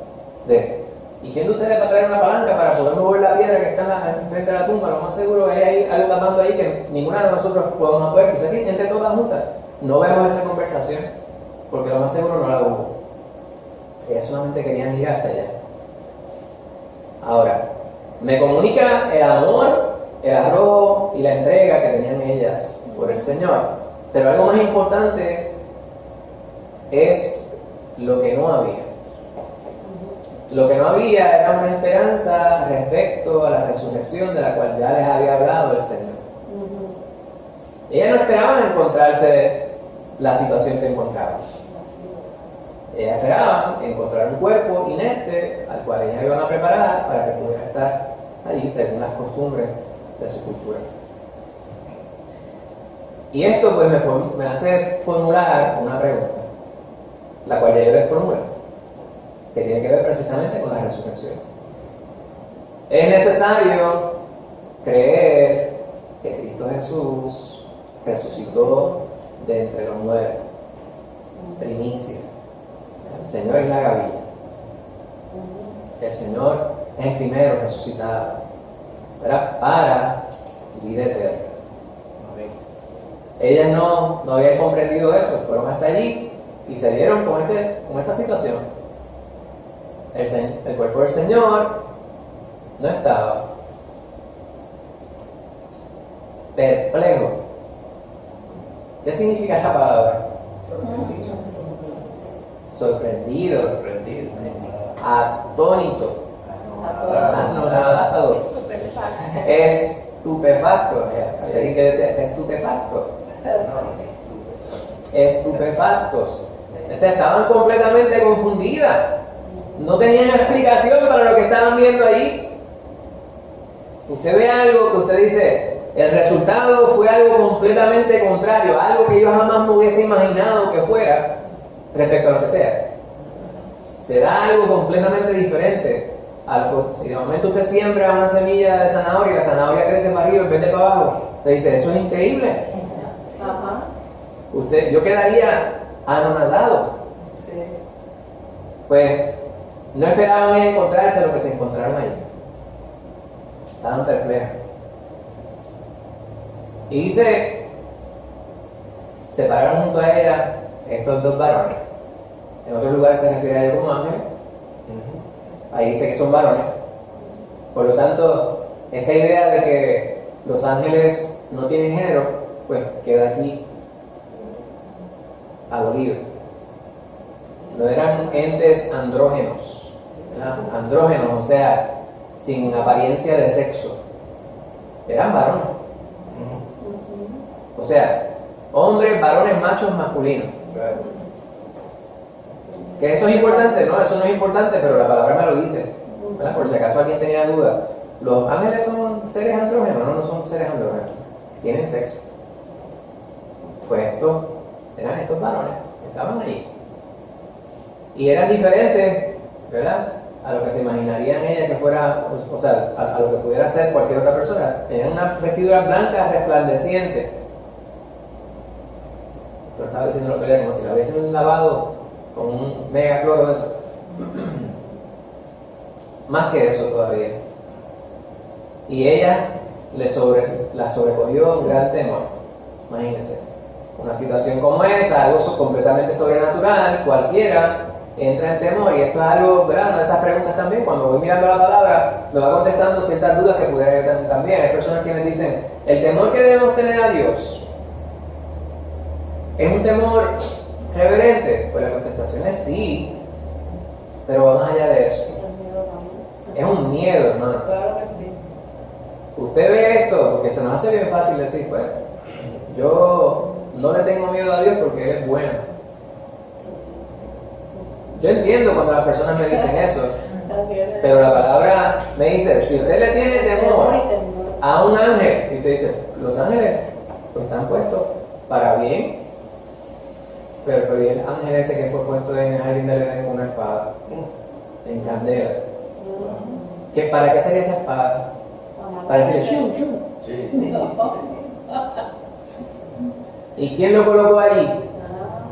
de ¿y quién de ustedes va a traer una palanca para poder mover la piedra que está enfrente de la tumba? Lo más seguro que hay algo tapando ahí que ninguna de nosotros podemos apoyar. Quizás aquí entre todas juntas no vemos esa conversación, porque lo más seguro no la hubo. Ellas solamente querían ir hasta allá. Ahora, me comunica el amor, el arrojo y la entrega que tenían ellas por el Señor. Pero algo más importante es lo que no había. Lo que no había era una esperanza respecto a la resurrección de la cual ya les había hablado el Señor. Ellas no esperaban encontrarse la situación que encontraban. Ellas esperaban encontrar un cuerpo inerte al cual ellas iban a preparar para que pudiera estar allí según las costumbres de su cultura. Y esto pues me hace formular una pregunta, la cual ya yo les formulé, que tiene que ver precisamente con la resurrección. Es necesario creer que Cristo Jesús resucitó de entre los muertos, primicia. El Señor es la gavilla. El Señor es el primero resucitado, ¿verdad? Para vida eterna. Ellas no habían comprendido eso, fueron hasta allí y se dieron con esta situación. El cuerpo del Señor no estaba. Perplejo. ¿Qué significa esa palabra? Sorprendido. Atónito. Anonadado. Estupefacto. Había alguien que decía estupefacto. Estupefactos. O sea, estaban completamente confundidas. No tenían explicación para lo que estaban viendo ahí. usted ve algo que usted dice, el resultado fue algo completamente contrario, algo que yo jamás me hubiese imaginado que fuera respecto a lo que sea. Se da algo completamente diferente. Si de momento usted siembra una semilla de zanahoria y la zanahoria crece para arriba en vez de para abajo, usted dice, eso es increíble. Ajá. Yo quedaría anonadado. Sí. Pues no esperaban encontrarse lo que se encontraron ahí. Estaban perplejos. Y dice, se pararon junto a ella estos dos varones. En otros lugares se refiere a ellos como ángeles. Ahí dice que son varones. Por lo tanto, esta idea de que los ángeles no tienen género, pues queda aquí abolido. No eran entes andrógenos, ¿verdad? Andrógenos, o sea, sin apariencia de sexo. Eran varones. O sea, hombres, varones, machos, masculinos. ¿Que eso es importante? No, eso no es importante, pero la palabra me lo dice, ¿verdad? Por si acaso alguien tenía duda. ¿Los ángeles son seres andrógenos? No, no son seres andrógenos. Tienen sexo. Pues estos eran estos varones, estaban allí. Y eran diferentes, ¿verdad? A lo que se imaginarían ella que fuera, o sea, a lo que pudiera ser cualquier otra persona. Tenían una vestidura blanca resplandeciente. Pero estaba diciendo lo que era como si la hubiesen lavado con un mega cloro de eso. Más que eso todavía. Y ella la sobrecogió un gran temor. Imagínense. Una situación como esa, algo completamente sobrenatural, cualquiera entra en temor. Y esto es algo, ¿verdad? Una de esas preguntas también, cuando voy mirando la palabra, me va contestando ciertas dudas que pudiera yo tener también. Hay personas que me dicen, el temor que debemos tener a Dios es un temor reverente. Pues la contestación es sí, pero va más allá de eso. Es un miedo, hermano. Claro que sí. Usted ve esto, porque se nos hace bien fácil decir, pues, yo no le tengo miedo a Dios porque Él es bueno. Yo entiendo cuando las personas me dicen eso, pero la palabra me dice, si usted le tiene temor a un ángel, y usted dice, los ángeles pues están puestos para bien, pero y el ángel ese que fue puesto en el jardín del Edén con una espada, en candela, ¿para qué sería esa espada? Para decirle, shum, shum. ¿Y quién lo colocó allí?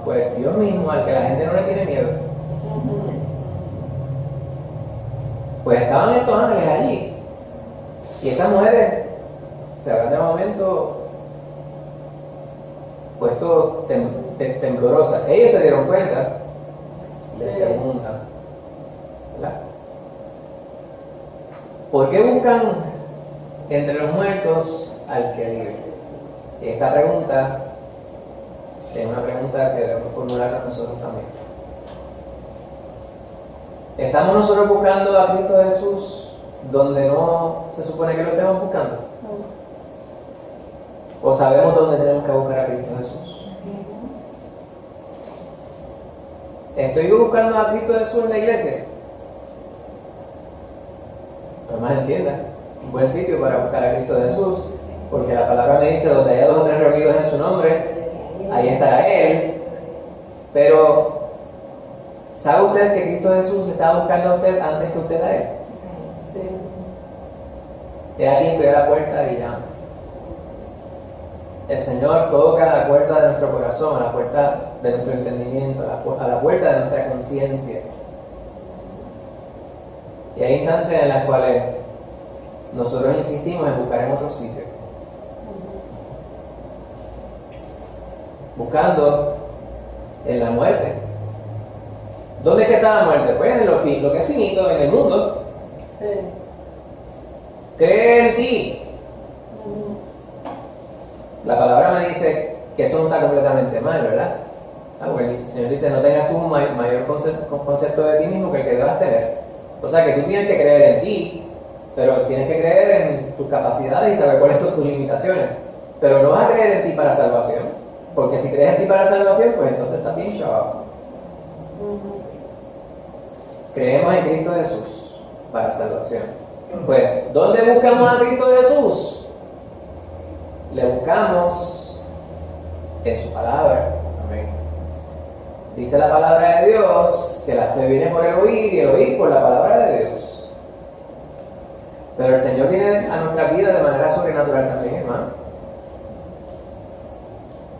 Pues Dios mismo, al que la gente no le tiene miedo. Pues estaban estos ángeles allí. Y esas mujeres se habrán de momento puesto temblorosas. Ellos se dieron cuenta, les preguntan, ¿verdad? ¿Por qué buscan entre los muertos al que vive? Y esta pregunta es una pregunta que debemos formular nosotros también. ¿Estamos nosotros buscando a Cristo Jesús donde no se supone que lo estemos buscando? ¿O sabemos dónde tenemos que buscar a Cristo Jesús? ¿Estoy buscando a Cristo Jesús en la iglesia? Además entienda, un buen sitio para buscar a Cristo Jesús, porque la palabra me dice, donde haya 2 o 3 reunidos en su nombre, ahí estará Él. Pero ¿sabe usted que Cristo Jesús le estaba buscando a usted antes que usted a Él? He aquí, estoy a la puerta y llamo. El Señor toca a la puerta de nuestro corazón, a la puerta de nuestro entendimiento, a la puerta de nuestra conciencia. Y hay instancias en las cuales nosotros insistimos en buscar en otro sitio. Buscando en la muerte. ¿Dónde es que está la muerte? Pues en lo que es finito, en el mundo. Cree en ti. La palabra me dice que eso no está completamente mal, ¿verdad? Porque el Señor dice, no tengas tú un mayor concepto de ti mismo que el que debas tener. O sea que tú tienes que creer en ti, pero tienes que creer en tus capacidades y saber cuáles son tus limitaciones. Pero no vas a creer en ti para salvación, porque si crees en ti para salvación, pues entonces estás bien chaval. Creemos en Cristo Jesús para salvación. Pues, ¿dónde buscamos a Cristo Jesús? Le buscamos en su palabra. Amén. Dice la palabra de Dios que la fe viene por el oír y el oír por la palabra de Dios. Pero el Señor viene a nuestra vida de manera sobrenatural también, hermano.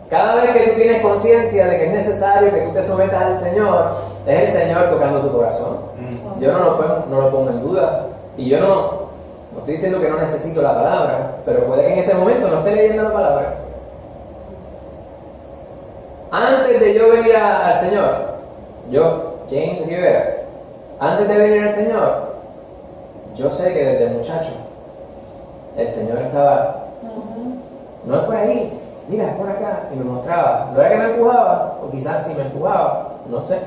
Cada vez que tú tienes conciencia de que es necesario que tú te sometas al Señor, es el Señor tocando tu corazón. Yo no lo pongo en duda. Y yo no estoy diciendo que no necesito la palabra, pero puede que en ese momento no esté leyendo la palabra. Antes de yo venir al Señor, yo, James Rivera, antes de venir al Señor, yo sé que desde muchacho el Señor estaba, no es por ahí, mira, es por acá, y me mostraba. No era que me empujaba, o quizás si me empujaba, no sé.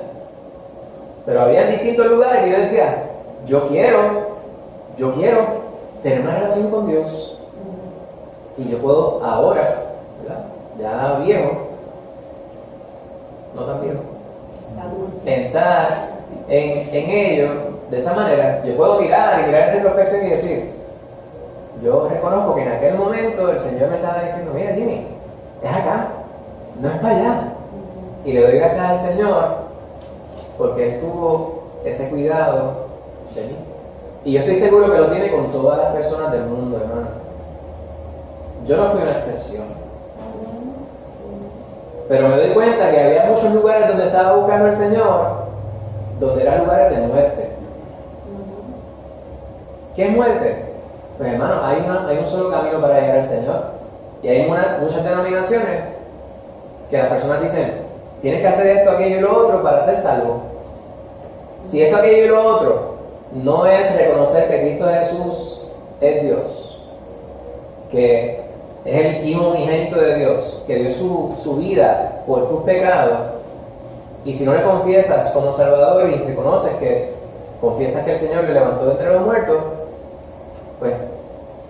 Pero había distintos lugares que yo decía, yo quiero tener una relación con Dios. Y yo puedo ahora, ¿verdad? Ya viejo, no tan viejo, pensar en ello de esa manera. Yo puedo mirar en retrospección y decir, yo reconozco que en aquel momento el Señor me estaba diciendo, mira Jimmy, es acá, no es para allá. Y le doy gracias al Señor porque Él tuvo ese cuidado de mí. Y yo estoy seguro que lo tiene con todas las personas del mundo, hermano. Yo no fui una excepción. Pero me doy cuenta que había muchos lugares donde estaba buscando al Señor, donde eran lugares de muerte. ¿Qué es muerte? Pues hermano, hay un solo camino para llegar al Señor. Y hay muchas denominaciones que las personas dicen, tienes que hacer esto, aquello y lo otro para ser salvo. Si esto, aquello y lo otro no es reconocer que Cristo Jesús es Dios, que es el Hijo unigénito de Dios, que dio su vida por tus pecados, y si no le confiesas como Salvador y reconoces que confiesas que el Señor le levantó de entre los muertos, pues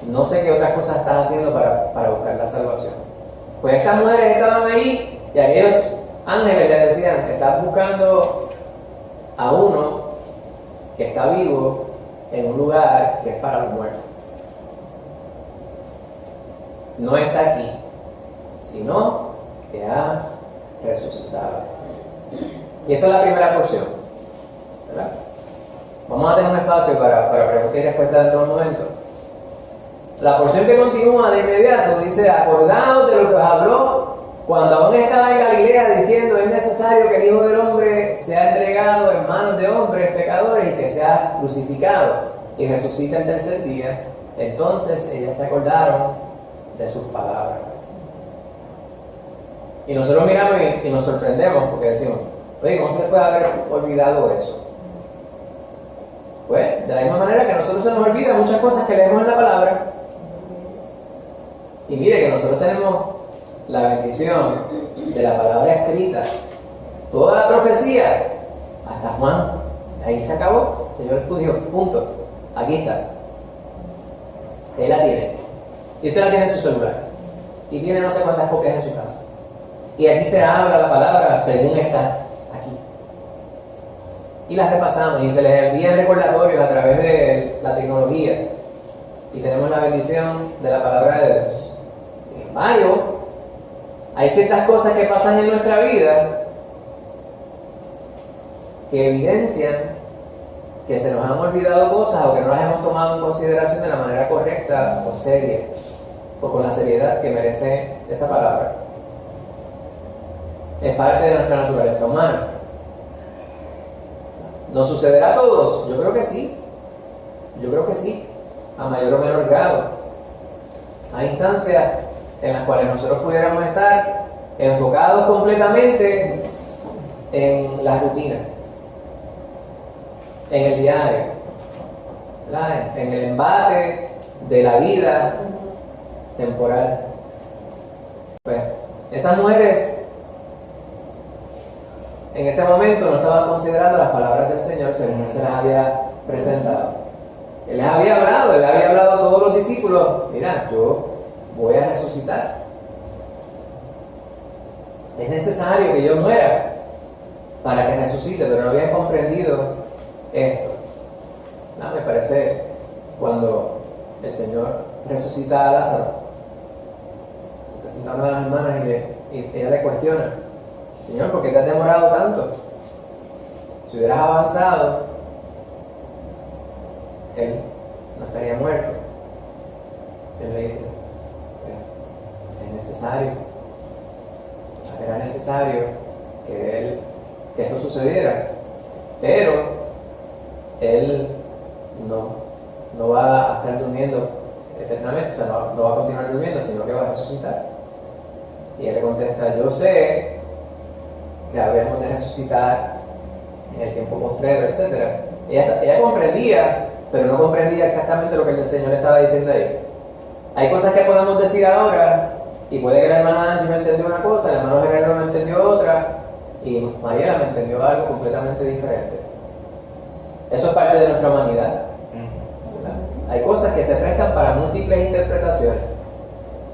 no sé qué otras cosas estás haciendo para buscar la salvación. Pues estas mujeres estaban ahí y aquellos ángeles le decían, estás buscando a uno que está vivo en un lugar que es para los muertos. No está aquí, sino que ha resucitado. Y esa es la primera porción, ¿verdad? Vamos a tener un espacio para preguntas y respuestas dentro de un momento. La porción que continúa de inmediato dice, acordaos de lo que os habló cuando aún estaba en Galilea, diciendo, es necesario que el Hijo del Hombre sea entregado en manos de hombres pecadores y que sea crucificado y resucite el tercer día. Entonces ellas se acordaron de sus palabras. Y nosotros miramos y nos sorprendemos porque decimos, oye, ¿cómo se les puede haber olvidado eso? Pues, de la misma manera que a nosotros se nos olvida muchas cosas que leemos en la palabra. Y mire que nosotros tenemos la bendición de la palabra escrita, toda la profecía, hasta Juan, ahí se acabó, el Señor estudió, punto, aquí está. Él la tiene, y usted la tiene en su celular, y tiene no sé cuántas copias en su casa. Y aquí se habla la palabra según está aquí. Y las repasamos y se les envían recordatorios a través de la tecnología. Y tenemos la bendición de la palabra de Dios. Sin embargo, hay ciertas cosas que pasan en nuestra vida que evidencian que se nos han olvidado cosas o que no las hemos tomado en consideración de la manera correcta o seria o con la seriedad que merece esa palabra. Es parte de nuestra naturaleza humana. ¿Nos sucederá a todos? Yo creo que sí. Yo creo que sí, a mayor o menor grado. Hay instancias en las cuales nosotros pudiéramos estar enfocados completamente en la rutina, en el diario, ¿verdad? En el embate de la vida temporal. Pues esas mujeres en ese momento no estaban considerando las palabras del Señor según Él se las había presentado. Él les había hablado, Él había hablado a todos los discípulos, mira, yo voy a resucitar. Es necesario que yo muera para que resucite, pero no habían comprendido esto. No, me parece cuando el Señor resucita a Lázaro, se presentaron a las hermanas y ella le cuestiona: Señor, ¿por qué te has demorado tanto? Si hubieras avanzado, él no estaría muerto. El Señor le dice: es necesario, era necesario que esto sucediera, pero él no va a estar durmiendo eternamente, o sea, no va a continuar durmiendo, sino que va a resucitar. Y él le contesta: yo sé que habremos de resucitar en el tiempo postrero, etc. Ella comprendía, pero no comprendía exactamente lo que el Señor estaba diciendo ahí. Hay cosas que podemos decir ahora, y puede que la hermana Nancy me entendió una cosa, el hermano Gerardo me entendió otra, y Mariela me entendió algo completamente diferente. Eso es parte de nuestra humanidad, ¿verdad? Hay cosas que se prestan para múltiples interpretaciones,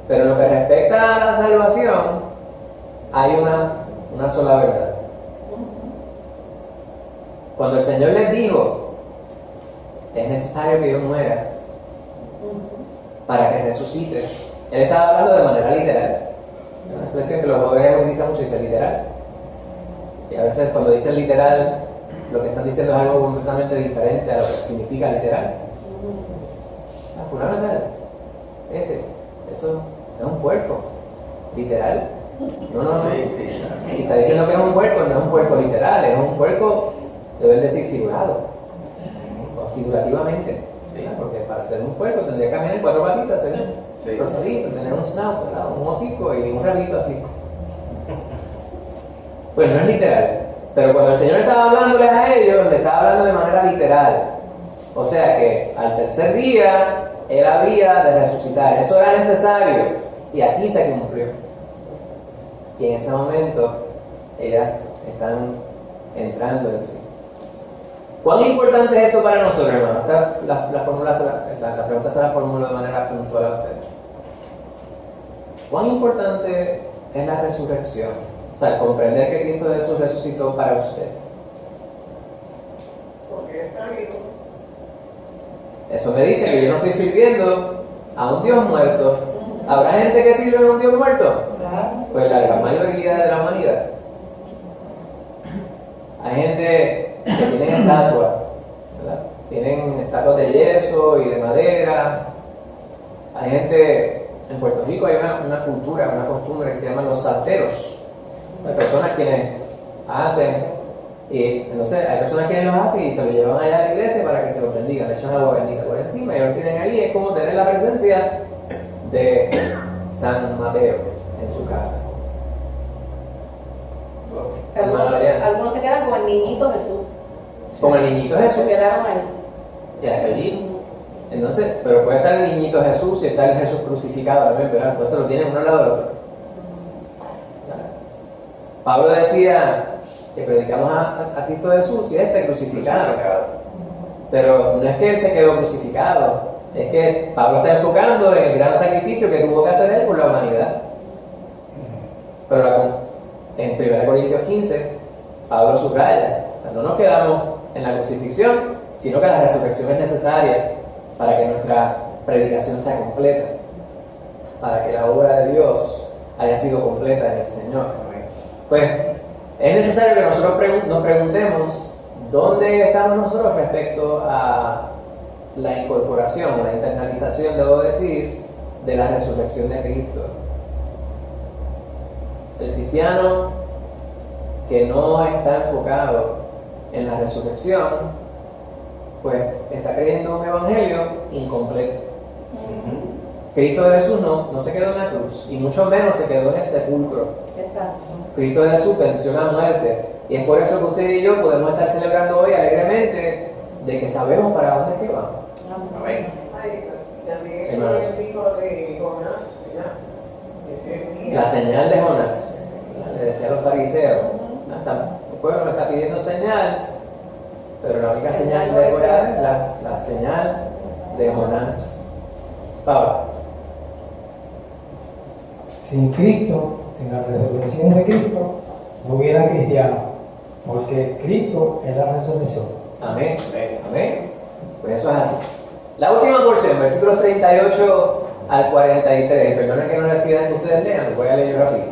pero en lo que respecta a la salvación, hay una sola verdad. Cuando el Señor les dijo: es necesario que yo muera para que resucite, Él estaba hablando de manera literal. Es una expresión que los jóvenes utilizan mucho, dice literal. Y a veces cuando dicen literal, lo que están diciendo es algo completamente diferente a lo que significa literal. Fundamental. Eso es un cuerpo. Literal. No. Si está diciendo que es un cuerpo, no es un cuerpo literal, es un cuerpo, deben decir figurado. O figurativamente. Porque para ser un cuerpo tendría que caminar en 4 patitas, ser rosadito, tener un snout, ¿verdad? Un hocico y un rabito así. Pues no es literal. Pero cuando el Señor estaba hablándoles a ellos, le estaba hablando de manera literal. O sea que al tercer día Él había de resucitar. Eso era necesario. Y aquí se cumplió. Y en ese momento ellas están entrando en sí. ¿Cuán importante es esto para nosotros, hermano? La pregunta se la formulo de manera puntual a ustedes. ¿Cuán importante es la resurrección? O sea, comprender que Cristo Jesús resucitó para usted. Porque está vivo. Eso me dice que yo no estoy sirviendo a un Dios muerto. ¿Habrá gente que sirve a un Dios muerto? Pues la gran mayoría de la humanidad. Hay gente que tienen estatuas, ¿verdad? Tienen estatuas de yeso y de madera. Hay gente, en Puerto Rico hay una cultura, una costumbre que se llaman los santeros. Hay personas quienes hacen, y entonces hay personas quienes los hacen y se lo llevan allá a la iglesia para que se los bendigan, le echan agua bendita por encima y lo tienen ahí. Es como tener la presencia de San Mateo en su casa. Algunos se quedan con el niñito Jesús. Con el niñito Jesús. Se quedaron ahí. Ya allí. Entonces, pero puede estar el niñito Jesús y está el Jesús crucificado también, ¿verdad? Entonces lo tienen uno al lado del otro. Pablo decía que predicamos a Cristo Jesús y este crucificado. Pero no es que Él se quedó crucificado, es que Pablo está enfocando en el gran sacrificio que tuvo que hacer Él por la humanidad. Pero en 1 Corintios 15, Pablo subraya, o sea, no nos quedamos en la crucifixión, sino que la resurrección es necesaria para que nuestra predicación sea completa, para que la obra de Dios haya sido completa en el Señor. Pues es necesario que nosotros nos preguntemos dónde estamos nosotros respecto a la incorporación, la internalización, debo decir, de la resurrección de Cristo. El cristiano que no está enfocado en la resurrección, pues está creyendo un evangelio incompleto. Cristo Jesús no se quedó en la cruz, y mucho menos se quedó en el sepulcro. Cristo Jesús venció la muerte, y es por eso que usted y yo podemos estar celebrando hoy alegremente de que sabemos para dónde es que vamos. Amén. También eso es el hijo de Jonás, ¿verdad? La señal de Jonás, le decía a los fariseos, el pueblo me está pidiendo señal, pero la única señal que voy a dar es la señal de Jonás. Pablo. Sin Cristo, sin la resurrección de Cristo, no hubiera cristiano, porque Cristo es la resurrección. Amén. Amén. Pues eso es así. La última porción, versículos 38 al 43. Perdonen que no les pidan que ustedes lean, lo voy a leer rápido.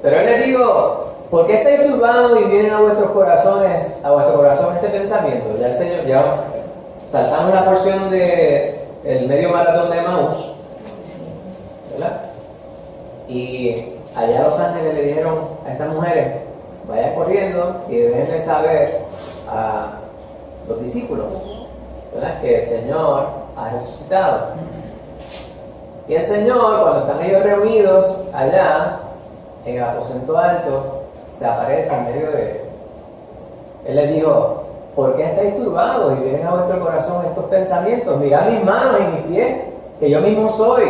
Pero él les digo, ¿por qué estáis turbados y vienen a vuestro corazón este pensamiento? Ya el Señor, ya saltamos la porción de el medio maratón de Emaús, ¿verdad? Y allá los ángeles le dijeron a estas mujeres, vayan corriendo y déjenle saber a los discípulos, ¿verdad?, que el Señor ha resucitado. Y el Señor, cuando están ellos reunidos allá en el aposento alto, se aparece en medio de ellos. Él les dijo, ¿por qué estáis turbados y vienen a vuestro corazón estos pensamientos? Mirad mis manos y mis pies, que yo mismo soy.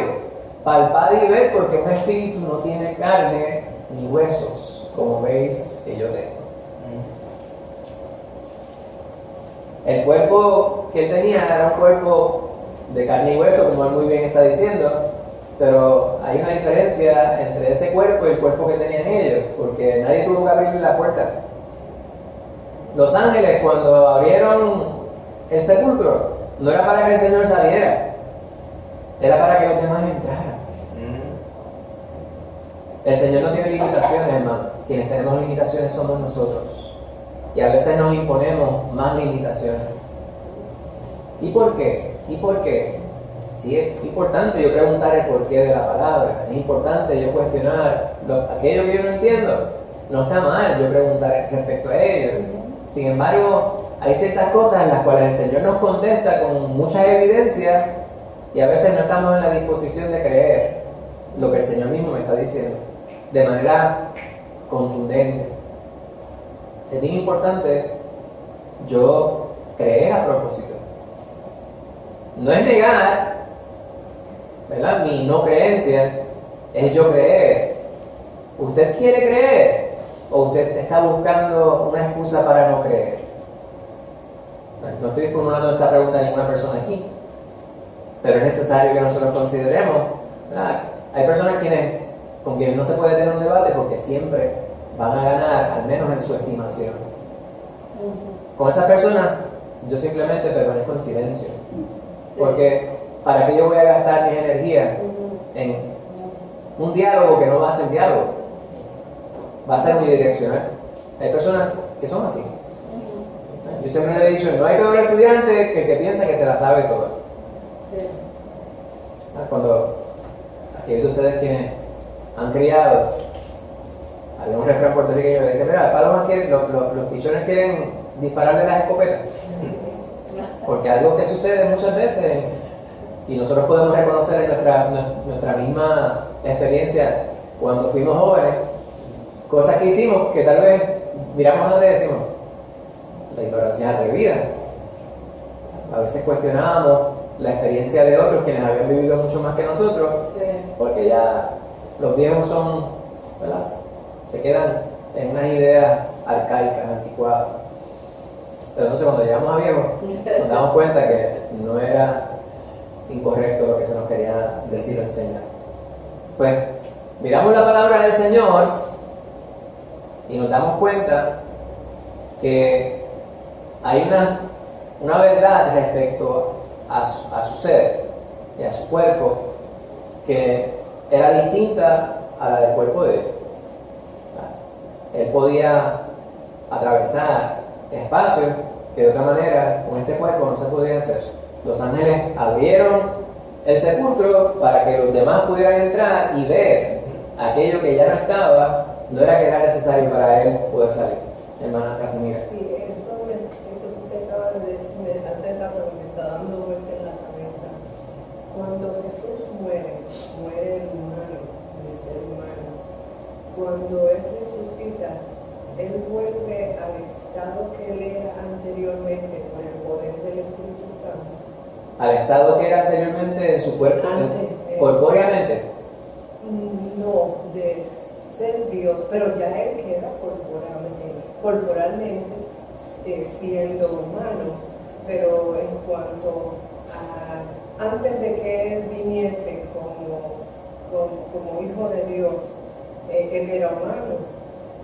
Palpad y ved, porque un espíritu no tiene carne ni huesos, como veis que yo tengo. El cuerpo que él tenía era un cuerpo de carne y hueso, como él muy bien está diciendo, pero hay una diferencia entre ese cuerpo y el cuerpo que tenían ellos, porque nadie tuvo que abrirle la puerta. Los ángeles, cuando abrieron el sepulcro, no era para que el Señor saliera, era para que los demás entraran. El Señor no tiene limitaciones, hermano. Quienes tenemos limitaciones somos nosotros. Y a veces nos imponemos más limitaciones. ¿Y por qué? ¿Y por qué? Sí, es importante yo preguntar el porqué de la palabra. Es importante yo cuestionar aquello que yo no entiendo. No está mal yo preguntar respecto a ello. Sin embargo, hay ciertas cosas en las cuales el Señor nos contesta con muchas evidencias y a veces no estamos en la disposición de creer lo que el Señor mismo me está diciendo de manera contundente. Es bien importante yo creer a propósito. No es negar, ¿verdad?, mi no creencia, es yo creer. ¿Usted quiere creer o usted está buscando una excusa para no creer? No estoy formulando esta pregunta a ninguna persona aquí, pero es necesario que nosotros consideremos, ¿verdad? Hay personas con quienes no se puede tener un debate porque siempre van a ganar, al menos en su estimación. Con esas personas yo simplemente permanezco en silencio, porque ¿para qué yo voy a gastar mi energía en un diálogo que no va a ser diálogo? Va a ser unidireccional. Hay personas que son así. Yo siempre le he dicho, no hay peor estudiante que el que piensa que se la sabe toda. Cuando aquellos de ustedes quienes han criado, había un refrán puertorriqueño que dice, mira, los pichones quieren dispararle las escopetas. Porque algo que sucede muchas veces, y nosotros podemos reconocer en nuestra misma experiencia cuando fuimos jóvenes, cosas que hicimos que tal vez miramos atrás y decimos, la ignorancia es atrevida. A veces cuestionábamos la experiencia de otros quienes habían vivido mucho más que nosotros, porque ya los viejos son, ¿verdad?, se quedan en unas ideas arcaicas, anticuadas. Pero entonces cuando llegamos a viejos nos damos cuenta que no era incorrecto lo que se nos quería decir o enseñar. Pues miramos la palabra del Señor y nos damos cuenta que hay una verdad respecto a su ser y a su cuerpo que era distinta a la del cuerpo de él. Él podía atravesar espacios que de otra manera con este cuerpo no se podría hacer. Los ángeles abrieron el sepulcro para que los demás pudieran entrar y ver aquello que ya no estaba, no era que era necesario para él poder salir. Hermana Casimira. Sí, eso que usted acaba de decir hace rato me está dando vuelta en la cabeza. Cuando Jesús muere el humano, el ser humano. Cuando Él resucita, Él vuelve al estado que Él era anteriormente por el poder del Espíritu Santo. Al estado que era anteriormente en su cuerpo, corpóreamente. No, de ser Dios, pero ya Él queda corporalmente siendo humano, pero en cuanto a antes de que Él viniese como Hijo de Dios, Él era humano.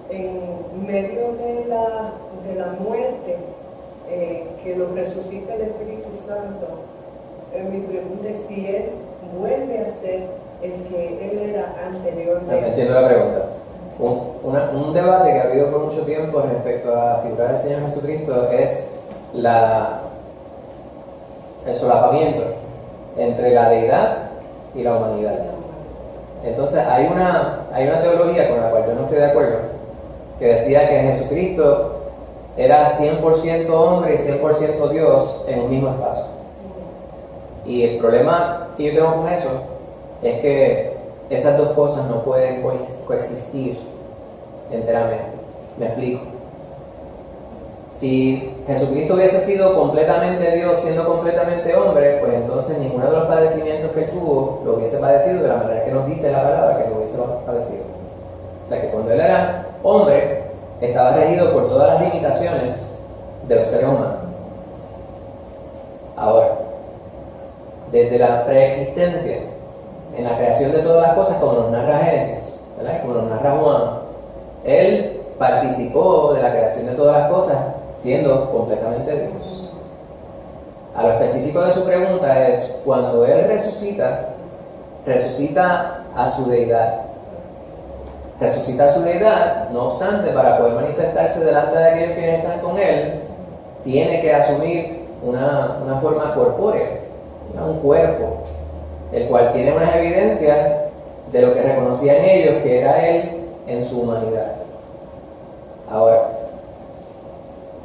En medio de la muerte, que lo resucita el Espíritu Santo, Mi pregunta es si él vuelve a ser el que él era anteriormente. Entiendo la pregunta. Un debate que ha habido por mucho tiempo respecto a la figura del Señor Jesucristo es el solapamiento entre la deidad y la humanidad. Entonces hay una teología con la cual yo no estoy de acuerdo, que decía que Jesucristo era 100% hombre y 100% Dios en un mismo espacio. Y el problema que yo tengo con eso es que esas dos cosas no pueden coexistir enteramente. Me explico. Si Jesucristo hubiese sido completamente Dios siendo completamente hombre, pues entonces ninguno de los padecimientos que él tuvo lo hubiese padecido de la manera que nos dice la palabra que lo hubiese padecido. O sea que cuando él era hombre, estaba regido por todas las limitaciones de los seres humanos. Ahora, desde la preexistencia, en la creación de todas las cosas, como nos narra Génesis, ¿verdad? Como nos narra Juan, él participó de la creación de todas las cosas siendo completamente Dios. A lo específico de su pregunta es, cuando él resucita a su deidad. Resucita a su deidad, no obstante, para poder manifestarse delante de aquellos que están con él, tiene que asumir una forma corpórea, un cuerpo, el cual tiene unas evidencias de lo que reconocían ellos que era él en su humanidad. Ahora,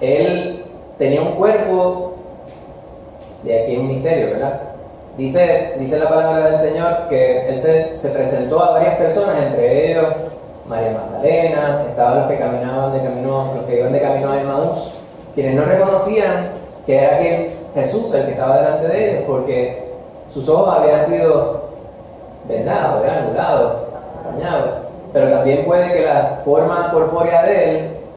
él tenía un cuerpo, de aquí un misterio, ¿verdad? Dice la palabra del Señor que él se presentó a varias personas, entre ellos María Magdalena, estaban los que iban de camino a Emaús, quienes no reconocían que era aquel Jesús el que estaba delante de ellos, porque sus ojos habían sido vendados, anulados, dañados. Pero también puede que la forma corpórea de él